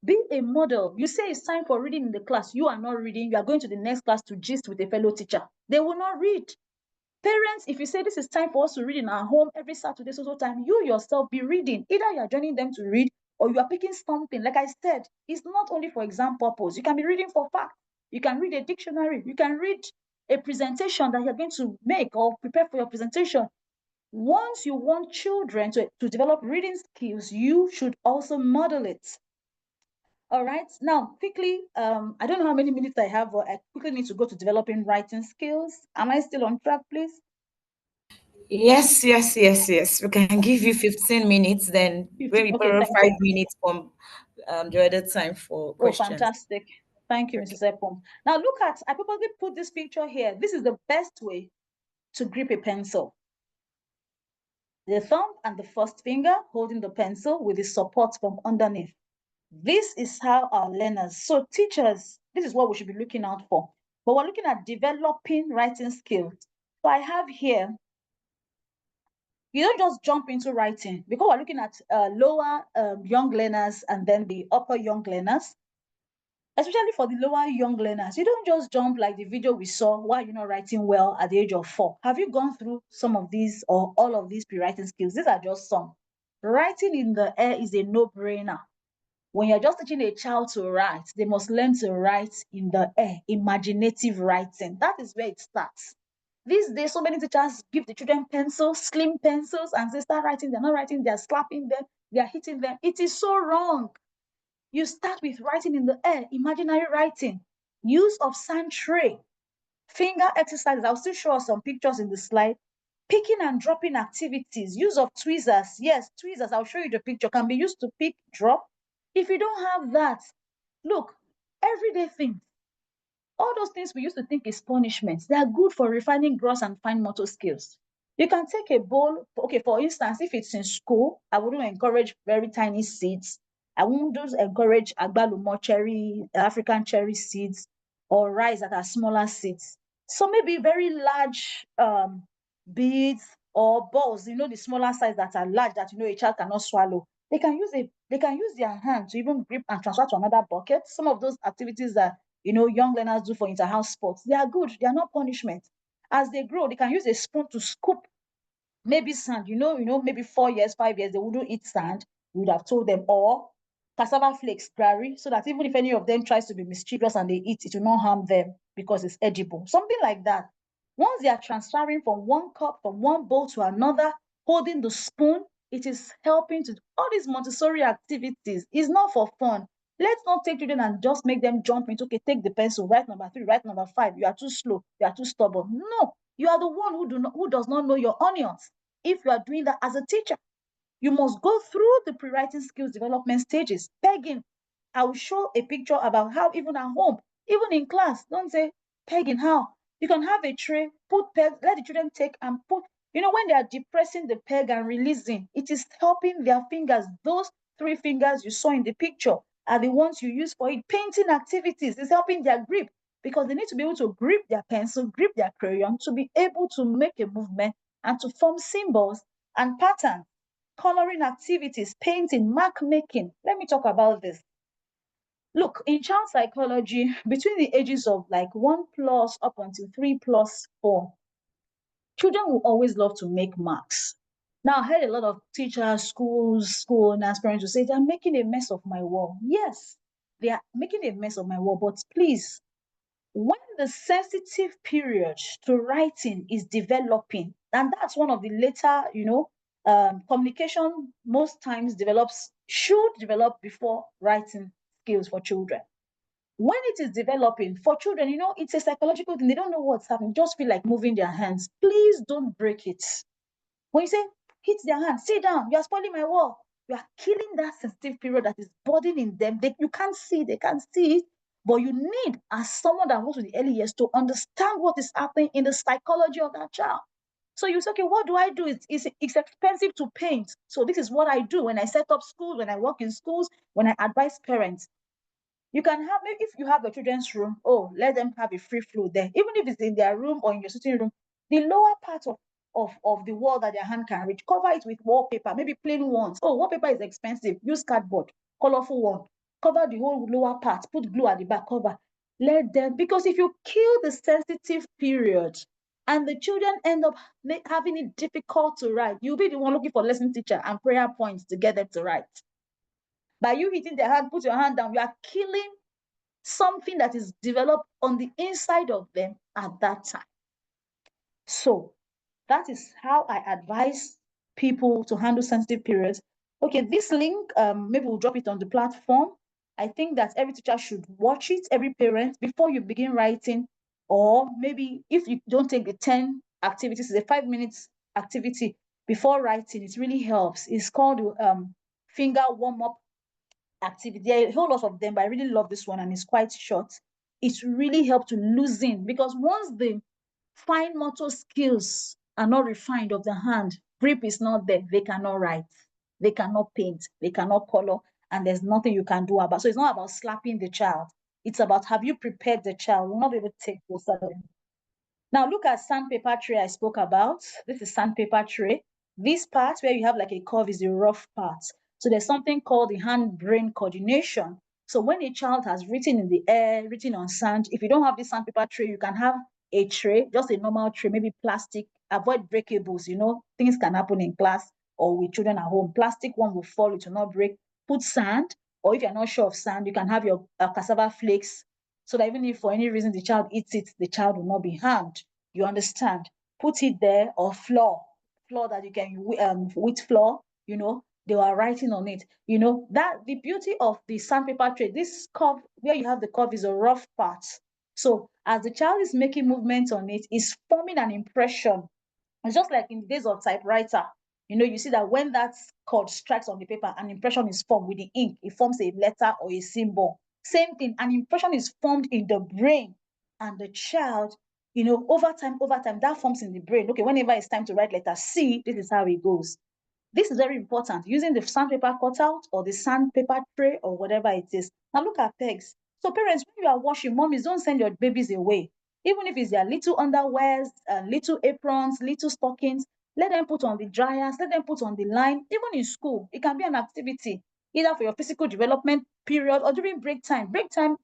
Be a model. You say it's time for reading in the class. You are not reading. You are going to the next class to gist with a fellow teacher. They will not read. Parents, if you say this is time for us to read in our home every Saturday, so time, you yourself be reading. Either you are joining them to read or you are picking something. Like I said, it's not only for exam purpose. You can be reading for facts. You can read a dictionary. You can read a presentation that you're going to make or prepare for your presentation. Once you want children to develop reading skills, you should also model it. All right. Now, quickly, I don't know how many minutes I have, but I quickly need to go to developing writing skills. Am I still on track, please? Yes, yes, yes, yes. We can give you 15 minutes, then 15. maybe Okay, borrow thank you. 5 minutes from the other time for Oh, questions. fantastic. Thank you, Okay. Mrs. Epom. Now, I purposely put this picture here. This is the best way to grip a pencil. The thumb and the first finger holding the pencil with the support from underneath. This is how our learners, so teachers, this is what we should be looking out for. But we're looking at developing writing skills. So I have here, you don't just jump into writing because we're looking at lower young learners and then the upper young learners. especially for the lower young learners. You don't just jump like the video we saw while you're not writing well at the age of 4. Have you gone through some of these or all of these pre-writing skills? These are just some. Writing in the air is a no-brainer. When you're just teaching a child to write, they must learn to write in the air, imaginative writing. That is where it starts. These days, so many teachers give the children pencils, slim pencils, and they start writing. They're not writing, they're slapping them, they're hitting them. It is so wrong. You start with writing in the air, imaginary writing, use of sand tray, finger exercises. I'll still show us some pictures in the slide. Picking and dropping activities, use of tweezers. Yes, tweezers, I'll show you the picture, can be used to pick, drop. If you don't have that, look, everyday things, all those things we used to think is punishment, they are good for refining gross and fine motor skills. You can take a bowl, okay, for instance, if it's in school, I wouldn't encourage very tiny seeds. I won't just encourage agbalumo cherry, African cherry seeds, or rice that are smaller seeds. So maybe very large beads or balls, the smaller size that are large that a child cannot swallow. They can use their hand to even grip and transfer to another bucket. Some of those activities that young learners do for inter-house sports, they are good, they are not punishment. As they grow, they can use a spoon to scoop maybe sand, maybe 4 years, 5 years, they wouldn't eat sand. We would have told them, or cassava flakes, gari, so that even if any of them tries to be mischievous and they eat, it will not harm them because it's edible. Something like that. Once they are transferring from one cup, from one bowl to another, holding the spoon, it is helping to all these Montessori activities. Is not for fun. Let's not take children and just make them jump into, okay, take the pencil, write number 3, write number 5. You are too slow, you are too stubborn. No, you are the one who does not know your onions. If you are doing that as a teacher, you must go through the pre-writing skills development stages. Pegging, I will show a picture about how even at home, even in class, don't say pegging, how? You can have a tray, put pegs, let the children take and put, when they are depressing the peg and releasing, it is helping their fingers. Those 3 fingers you saw in the picture are the ones you use for it. Painting activities is helping their grip because they need to be able to grip their pencil, grip their crayon to be able to make a movement and to form symbols and patterns. Coloring activities, painting, mark making. Let me talk about this. Look, in child psychology, between the ages of like 1 plus up until 3 plus 4, children will always love to make marks. Now, I heard a lot of teachers, schools, school owners, parents will say, they're making a mess of my wall. Yes, they are making a mess of my wall, but please, when the sensitive period to writing is developing, and that's one of the later, communication most times should develop before writing skills for children. When it is developing for children, it's a psychological thing. They don't know what's happening, just feel like moving their hands. Please don't break it. When you say, hit their hand, sit down, you are spoiling my wall. You are killing that sensitive period that is burdening them. You can't see, they can't see it. But you need, as someone that works with the early years, to understand what is happening in the psychology of that child. So you say, okay, what do I do? It's expensive to paint. So this is what I do when I set up schools, when I work in schools, when I advise parents. You can have, maybe if you have a children's room, let them have a free flow there. Even if it's in their room or in your sitting room, the lower part of the wall that their hand can reach, cover it with wallpaper, maybe plain ones. Wallpaper is expensive. Use cardboard, colorful one. Cover the whole lower part, put glue at the back, cover. Let them, because if you kill the sensitive period and the children end up having it difficult to write, you'll be the one looking for lesson teacher and prayer points to get them to write. By you hitting their hand, put your hand down, you are killing something that is developed on the inside of them at that time. So that is how I advise people to handle sensitive periods. Okay, this link, maybe we'll drop it on the platform. I think that every teacher should watch it, every parent, before you begin writing, or maybe if you don't take the 10 activities, it's a 5 minutes activity before writing, it really helps. It's called finger warm-up activity. There are a whole lot of them, but I really love this one and it's quite short. It really helps to loosen, because once the fine motor skills are not refined of the hand, grip is not there, they cannot write, they cannot paint, they cannot color, and there's nothing you can do about. So it's not about slapping the child. It's about, have you prepared the child? We'll not be able to take those. Now look at sandpaper tray I spoke about. This is sandpaper tray. This part where you have like a curve is the rough part. So there's something called the hand-brain coordination. So when a child has written in the air, written on sand, if you don't have the sandpaper tray, you can have a tray, just a normal tray, maybe plastic. Avoid breakables. Things can happen in class or with children at home. Plastic one will fall, it will not break. Put sand, or if you're not sure of sand, you can have your cassava flakes, so that even if for any reason the child eats it, the child will not be harmed. You understand? Put it there, or floor that you can with floor, they were writing on it. That the beauty of the sandpaper tray, this curve where you have the curve is a rough part. So as the child is making movements on it, is forming an impression. It's just like in the days of typewriter. You see that when that cord strikes on the paper, an impression is formed with the ink. It forms a letter or a symbol. Same thing, an impression is formed in the brain, and the child, over time, that forms in the brain. Okay, whenever it's time to write letter C, this is how it goes. This is very important, using the sandpaper cutout or the sandpaper tray or whatever it is. Now look at pegs. So parents, when you are washing, mommies, don't send your babies away. Even if it's their little underwears, little aprons, little stockings, let them put on the dryers, let them put on the line. Even in school, it can be an activity, either for your physical development period or during break time. Break time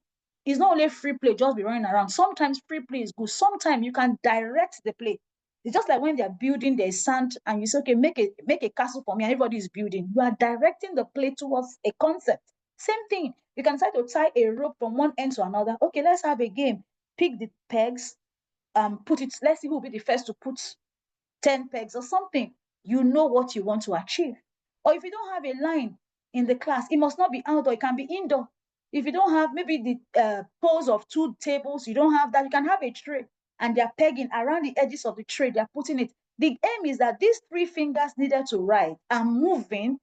is not only free play, just be running around. Sometimes free play is good. Sometimes you can direct the play. It's just like when they're building, there's sand, and you say, okay, make a castle for me, and everybody is building. You are directing the play towards a concept. Same thing. You can try to tie a rope from one end to another. Okay, let's have a game. Pick the pegs, put it, let's see who will be the first to put 10 pegs or something. You know what you want to achieve. Or if you don't have a line in the class, it must not be outdoor, it can be indoor. If you don't have maybe the poles of 2 tables, you don't have that, you can have a tray, and they're pegging around the edges of the tray, they're putting it. The aim is that these 3 fingers needed to write are moving.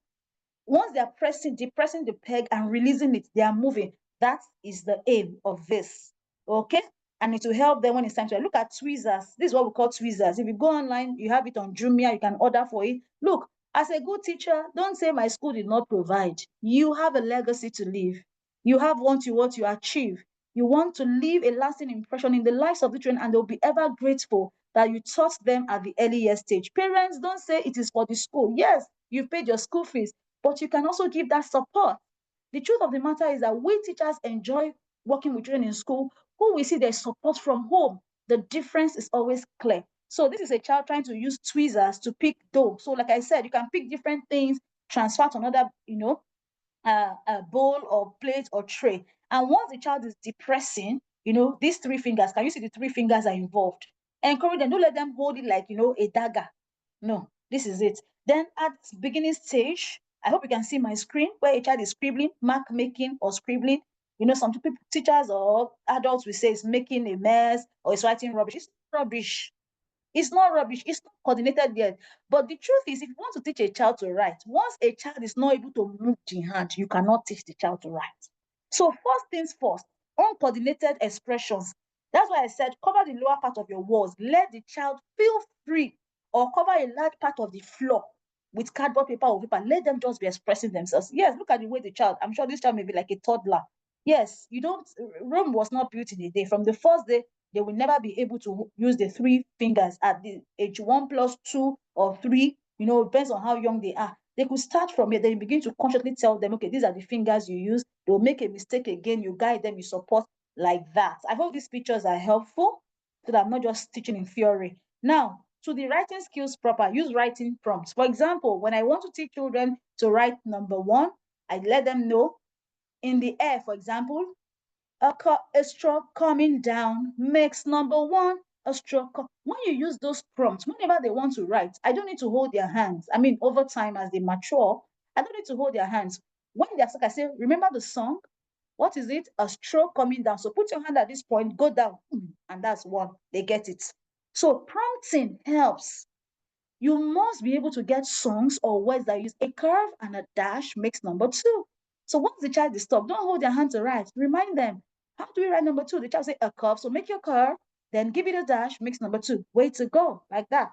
Once they're depressing the peg and releasing it, they are moving. That is the aim of this. Okay? And it will help them when it's time to look at tweezers. This is what we call tweezers. If you go online, you have it on Jumia, you can order for it. Look, as a good teacher, don't say my school did not provide. You have a legacy to leave. You have what you achieve. You want to leave a lasting impression in the lives of the children, and they'll be ever grateful that you taught them at the earlier stage. Parents, don't say it is for the school. Yes, you've paid your school fees, but you can also give that support. The truth of the matter is that we teachers enjoy working with children in school who we see their support from home. The difference is always clear. So this is a child trying to use tweezers to pick dough. So like I said, you can pick different things, transfer to another, a bowl or plate or tray. And once the child is depressing, these 3 fingers, can you see the 3 fingers are involved? Encourage them, don't let them hold it like, a dagger. No, this is it. Then at beginning stage, I hope you can see my screen where a child is scribbling, mark making or scribbling. Some people, teachers or adults will say it's making a mess or it's writing rubbish. It's rubbish. It's not rubbish. It's not coordinated yet. But the truth is, if you want to teach a child to write, once a child is not able to move the hand, you cannot teach the child to write. So first things first, uncoordinated expressions. That's why I said cover the lower part of your walls. Let the child feel free, or cover a large part of the floor with cardboard paper or paper. Let them just be expressing themselves. Yes, look at the way the child, I'm sure this child may be like a toddler. Yes, you don't, Rome was not built in a day. From the first day, they will never be able to use the 3 fingers at the age 1 plus 2 or 3, depends on how young they are. They could start from it. Then you begin to consciously tell them, okay, these are the fingers you use. They'll make a mistake again. You guide them, you support like that. I hope these pictures are helpful so that I'm not just teaching in theory. Now, to the writing skills proper, use writing prompts. For example, when I want to teach children to write number 1, I let them know in the air, for example, a straw coming down makes number 1 a straw. When you use those prompts, whenever they want to write, I don't need to hold their hands. I mean, over time as they mature, I don't need to hold their hands. When they're stuck, I say, remember the song? What is it? A straw coming down. So put your hand at this point, go down, and that's 1. They get it. So prompting helps. You must be able to get songs or words that use a curve and a dash makes number 2. So once the child is stopped, don't hold their hand to write. Remind them, how do we write number 2? The child say a curve, so make your curve, then give it a dash, makes number 2. Way to go, like that.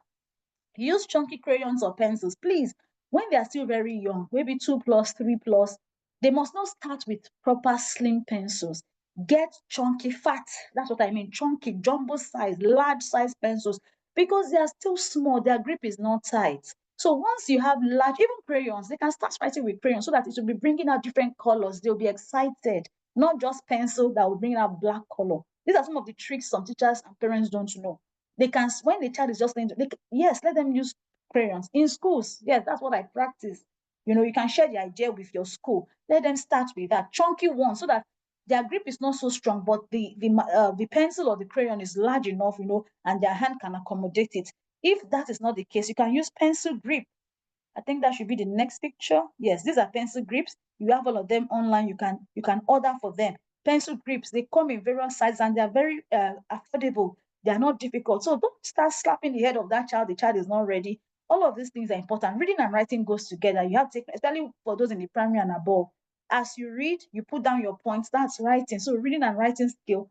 Use chunky crayons or pencils, please. When they are still very young, maybe 2 plus, 3 plus, they must not start with proper slim pencils. Get chunky fat. That's what I mean. Chunky, jumbo size, large size pencils, because they are still small. Their grip is not tight. So once you have large, even crayons, they can start writing with crayons so that it will be bringing out different colors. They'll be excited. not just pencil that will bring out black color. These are some of the tricks some teachers and parents don't know. They can, when the child is just learning, yes, let them use crayons in schools. Yes, that's what I practice. You can share the idea with your school. Let them start with that chunky one so that their grip is not so strong, but the pencil or the crayon is large enough, and their hand can accommodate it. If that is not the case, you can use pencil grip. I think that should be the next picture. Yes, these are pencil grips. You have all of them online. You can order for them. Pencil grips, they come in various sizes and they are very affordable. They are not difficult. So don't start slapping the head of that child. The child is not ready. All of these things are important. Reading and writing goes together. You have to take, especially for those in the primary and above. As you read, you put down your points. That's writing. So reading and writing skill,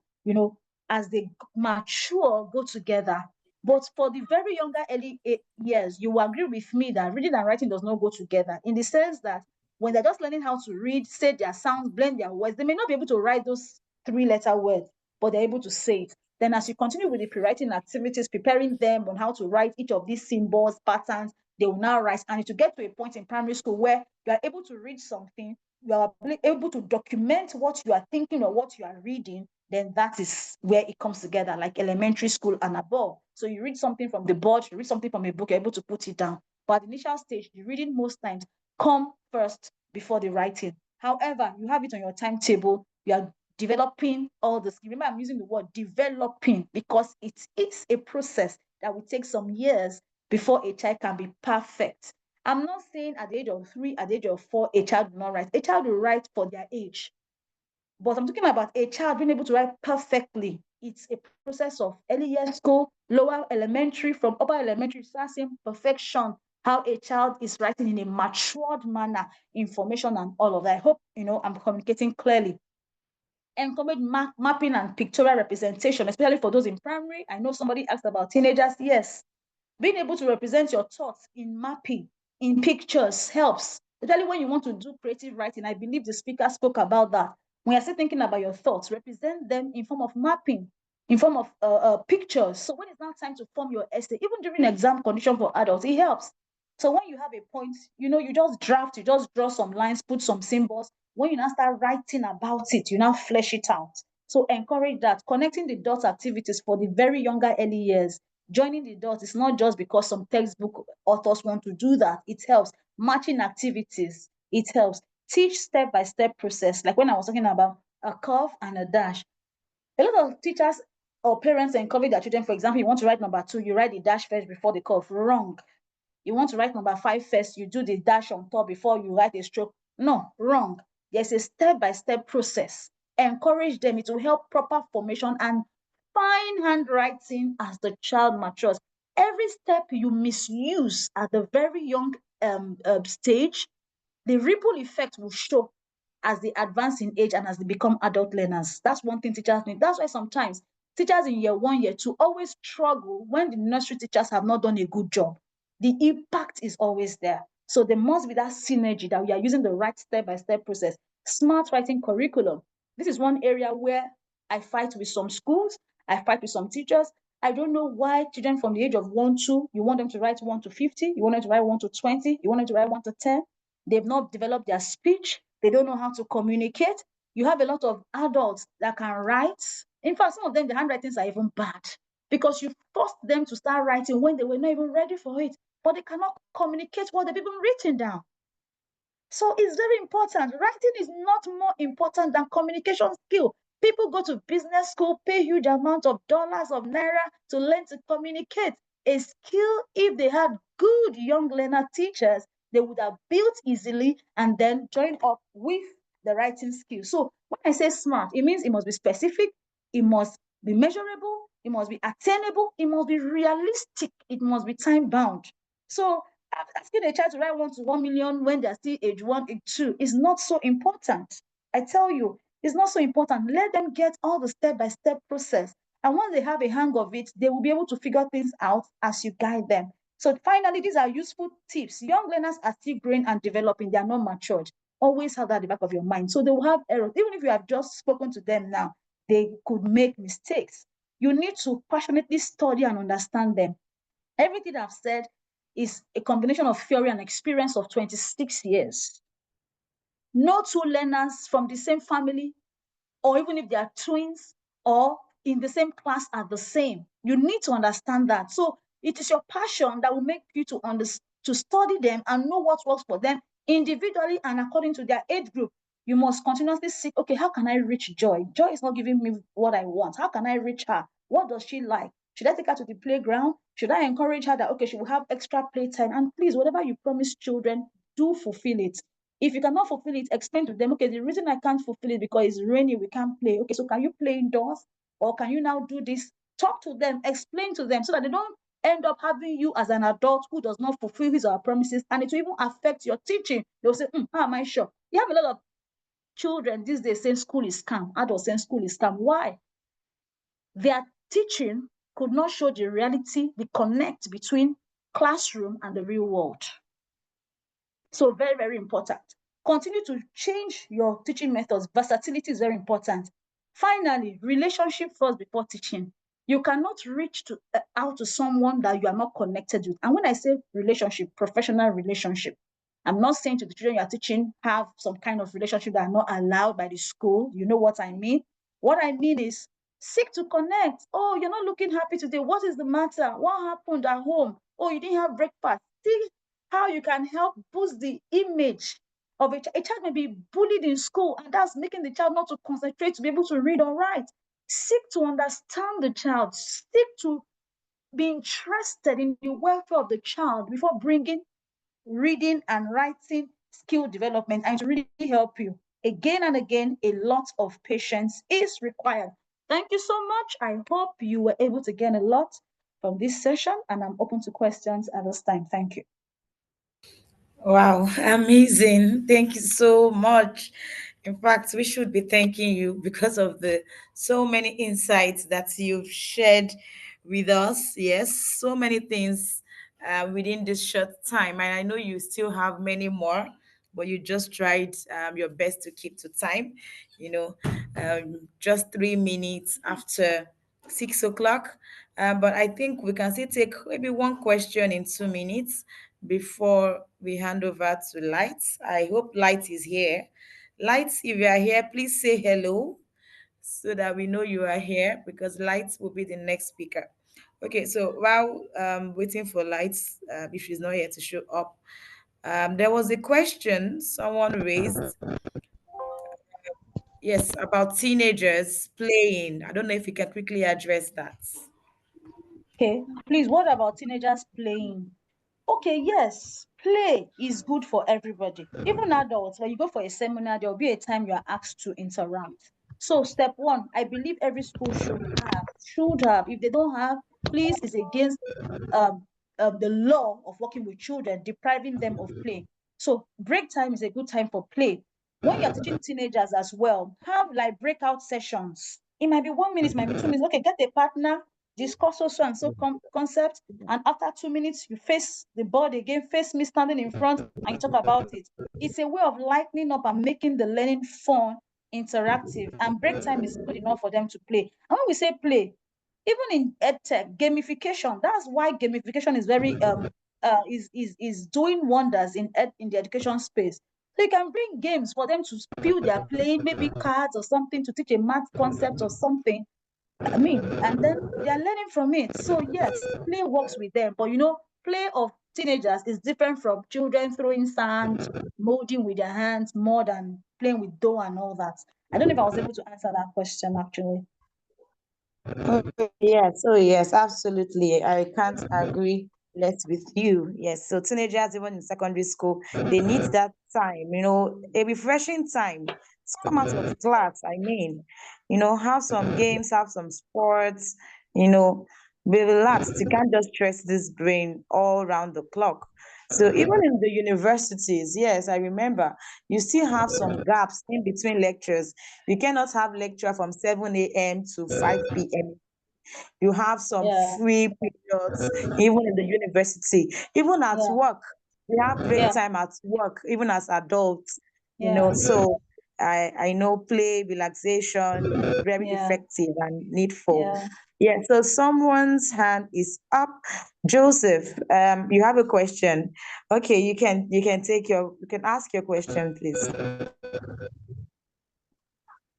as they mature, go together. But for the very younger early years, you will agree with me that reading and writing does not go together, in the sense that when they're just learning how to read, say their sounds, blend their words, they may not be able to write those three-letter words, but they're able to say it. Then as you continue with the pre-writing activities, preparing them on how to write each of these symbols, patterns, they will now write. And to get to a point in primary school where you are able to read something, you are able to document what you are thinking or what you are reading, then that is where it comes together, like elementary school and above. So you read something from the board, you read something from a book, you're able to put it down. But at the initial stage, the reading most times come first before the writing. However, you have it on your timetable, you are developing all this. Remember, I'm using the word developing because it's a process that will take some years before a child can be perfect. I'm not saying at the age of 3, at the age of 4, a child will not write. A child will write for their age. But I'm talking about a child being able to write perfectly. It's a process of early year school, lower elementary, from upper elementary, start seeing perfection, how a child is writing in a matured manner, information and all of that. I hope I'm communicating clearly. Encourage mapping and pictorial representation, especially for those in primary. I know somebody asked about teenagers. Yes, being able to represent your thoughts in mapping, in pictures helps, especially when you want to do creative writing. I believe the speaker spoke about that. When you're still thinking about your thoughts, represent them in form of mapping, in form of pictures. So when it's now time to form your essay, even during exam condition for adults, it helps. So when you have a point, you just draft, you just draw some lines, put some symbols. When you now start writing about it, you now flesh it out. So encourage that. Connecting the dots activities for the very younger early years. Joining the dots is not just because some textbook authors want to do that. It helps. Matching activities, it helps. Teach step-by-step process. Like when I was talking about a curve and a dash. A lot of teachers or parents encourage their children, for example, you want to write number 2, you write the dash first before the curve. Wrong. You want to write number 5 first, you do the dash on top before you write a stroke. No, wrong. There's a step-by-step process. Encourage them. It will help proper formation and fine handwriting as the child matures. Every step you misuse at the very young stage, the ripple effect will show as they advance in age and as they become adult learners. That's one thing teachers need. That's why sometimes teachers in year 1, year 2 always struggle when the nursery teachers have not done a good job. The impact is always there. So there must be that synergy that we are using the right step-by-step process. Smart writing curriculum. This is one area where I fight with some schools, I fight with some teachers. I don't know why children from the age of 1, 2, you want them to write 1 to 50, you want them to write 1 to 20, you want them to write 1 to 10. They've not developed their speech. They don't know how to communicate. You have a lot of adults that can write. In fact, some of them, the handwritings are even bad because you forced them to start writing when they were not even ready for it, but they cannot communicate what they've even written down. So it's very important. Writing is not more important than communication skill. People go to business school, pay huge amounts of dollars, of naira to learn to communicate. A skill, if they had good young learner teachers, they would have built easily and then join up with the writing skill. So when I say smart, it means it must be specific, it must be measurable, it must be attainable, it must be realistic, it must be time bound. So asking a child to write 1 to 1 million when they're still age 1, age 2 is not so important. I tell you, it's not so important. Let them get all the step-by-step process. And once they have a hang of it, they will be able to figure things out as you guide them. So finally, these are useful tips. Young learners are still growing and developing. They are not matured. Always have that at the back of your mind. So they will have errors. Even if you have just spoken to them now, they could make mistakes. You need to passionately study and understand them. Everything I've said is a combination of theory and experience of 26 years. No two learners from the same family or even if they are twins or in the same class are the same. You need to understand that. So it is your passion that will make you to study them and know what works for them individually and according to their age group. You must continuously seek, okay, how can I reach Joy? Joy is not giving me what I want. How can I reach her? What does she like? Should I take her to the playground? Should I encourage her that, okay, she will have extra playtime? And please, whatever you promise children, do fulfill it. If you cannot fulfill it, explain to them, okay, the reason I can't fulfill it because it's rainy, we can't play. Okay, so can you play indoors? Or can you now do this? Talk to them, explain to them so that they don't end up having you as an adult who does not fulfill his or her promises, and it will even affect your teaching. They'll say, how am I sure? You have a lot of children these days saying school is scam, adults saying school is scam. Why? Their teaching could not show the reality, the connect between classroom and the real world. So very, very important. Continue to change your teaching methods. Versatility is very important. Finally, relationship first before teaching. You cannot reach out to someone that you are not connected with. And when I say relationship, professional relationship, I'm not saying to the children you are teaching have some kind of relationship that are not allowed by the school. You know what I mean? What I mean is seek to connect. Oh, you're not looking happy today. What is the matter? What happened at home? Oh, you didn't have breakfast. See how you can help boost the image of a child. A child may be bullied in school, and that's making the child not to concentrate to be able to read or write. Seek to understand the child. Seek to be interested in the welfare of the child before bringing reading and writing skill development, and to really help you. Again and again, a lot of patience is required. Thank you so much. I hope you were able to gain a lot from this session, and I'm open to questions at this time. Thank you. Wow, amazing. Thank you so much. In fact, we should be thanking you because of the so many insights that you've shared with us. Yes, so many things within this short time. And I know you still have many more, but you just tried your best to keep to time. You know, just 3 minutes after 6 o'clock. But I think we can still take maybe one question in 2 minutes before we hand over to Light. I hope Light is here. Light, if you are here, please say hello so that we know you are here because Light will be the next speaker. Okay, so while waiting for Light, if she's not here to show up, there was a question someone raised. Yes, about teenagers playing. I don't know if you can quickly address that. Okay, please, what about teenagers playing? Okay, yes, play is good for everybody. Even adults, when you go for a seminar, there will be a time you are asked to interact. So, step one, I believe every school should have. If they don't have, please, is against um, the law of working with children, depriving them of play. So, break time is a good time for play. When you're teaching teenagers as well, have like breakout sessions. It might be 1 minute, it might be 2 minutes. Okay, get a partner, discuss so and so concept, and after 2 minutes, you face the board again, face me standing in front, and you talk about it. It's a way of lightening up and making the learning fun, interactive, and break time is good enough for them to play. And when we say play, even in edtech, gamification, that's why gamification is very is doing wonders in the education space. So you can bring games for them to feel they're playing, maybe cards or something to teach a math concept or something. I mean, and then they're learning from it. So yes, play works with them. But play of teenagers is different from children throwing sand, molding with their hands, more than playing with dough and all that. I don't know if I was able to answer that question actually. Yes, oh yes, absolutely. I can't agree less with you. Yes, so teenagers, even in secondary school, they need that time, a refreshing time to come out of class. I mean, have some games, have some sports, you know, be relaxed. You can't just stress this brain all round the clock. So even in the universities, yes, I remember you still have some gaps in between lectures. You cannot have lecture from 7 a.m. to 5 p.m. You have some Yeah, free periods, even in the university, even at yeah, work. We have break yeah, time at work, even as adults, yeah, So I know play, relaxation, very yeah, effective and needful. yeah. Yeah, so someone's hand is up. Joseph, you have a question. Okay, you can ask your question, please.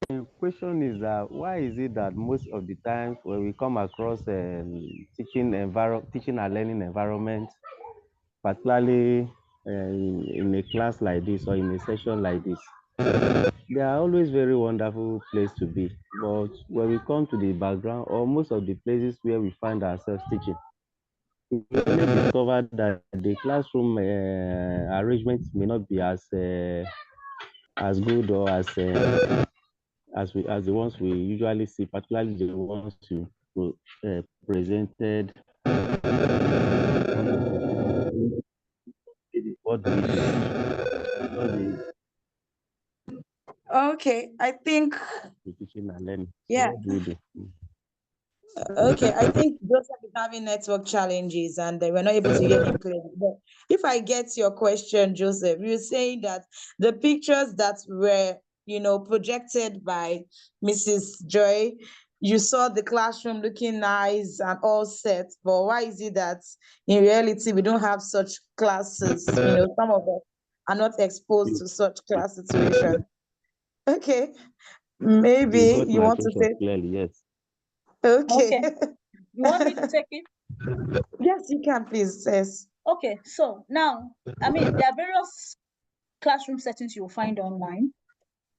The question is that why is it that most of the times when we come across teaching and learning environment, particularly in a class like this or in a session like this, they are always very wonderful place to be. But when we come to the background or most of the places where we find ourselves teaching, we only discover that the classroom arrangements may not be as good or as the ones we usually see, particularly the ones you presented. What do we do? Okay, I think, The teaching and learning. So yeah. what do we do? Okay, I think Joseph is having network challenges and they were not able to hear him clearly. But if I get your question, Joseph, you're saying that the pictures that were, projected by Mrs. Joy, you saw the classroom looking nice and all set, but why is it that in reality we don't have such classes? Some of us are not exposed to such class situation. Okay, You maybe got you my want to question say, clearly, yes. okay. Okay. You want me to take it? Yes, you can, please. Yes. Okay, so now, I mean, there are various classroom settings you'll find online.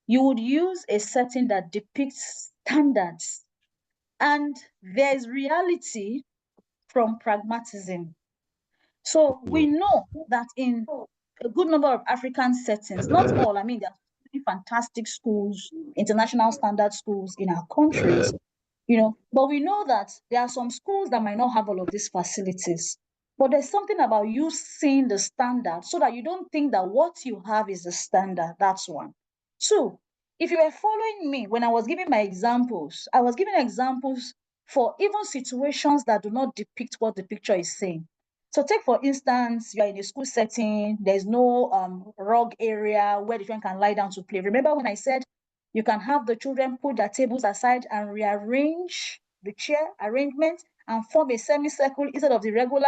You would use a setting that depicts standards, and there's reality from pragmatism. So we know that in a good number of African settings, not all, I mean, there are really fantastic schools, international standard schools in our countries, but we know that there are some schools that might not have all of these facilities. But there's something about you seeing the standard so that you don't think that what you have is the standard. That's one. Two, if you were following me when I was giving my examples, I was giving examples for even situations that do not depict what the picture is saying. So take for instance, you're in a school setting, there's no rug area where the children can lie down to play. Remember when I said you can have the children put their tables aside and rearrange the chair arrangement and form a semicircle instead of the regular,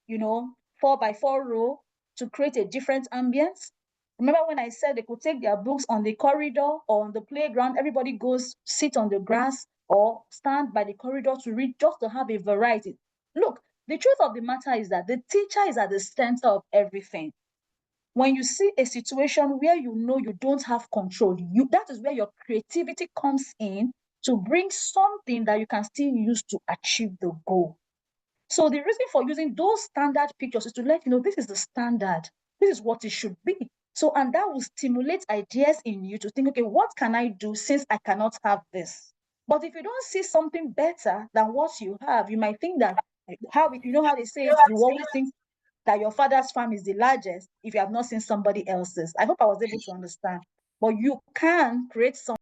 4x4 row to create a different ambience. Remember when I said they could take their books on the corridor or on the playground, everybody goes sit on the grass or stand by the corridor to read just to have a variety. Look, the truth of the matter is that the teacher is at the center of everything. When you see a situation where you know you don't have control, that is where your creativity comes in to bring something that you can still use to achieve the goal. So the reason for using those standard pictures is to let you know this is the standard. This is what it should be. So, and that will stimulate ideas in you to think, okay, what can I do since I cannot have this? But if you don't see something better than what you have, you might think that how they say it, you always think that your father's farm is the largest if you have not seen somebody else's. I hope I was able to understand. But you can create some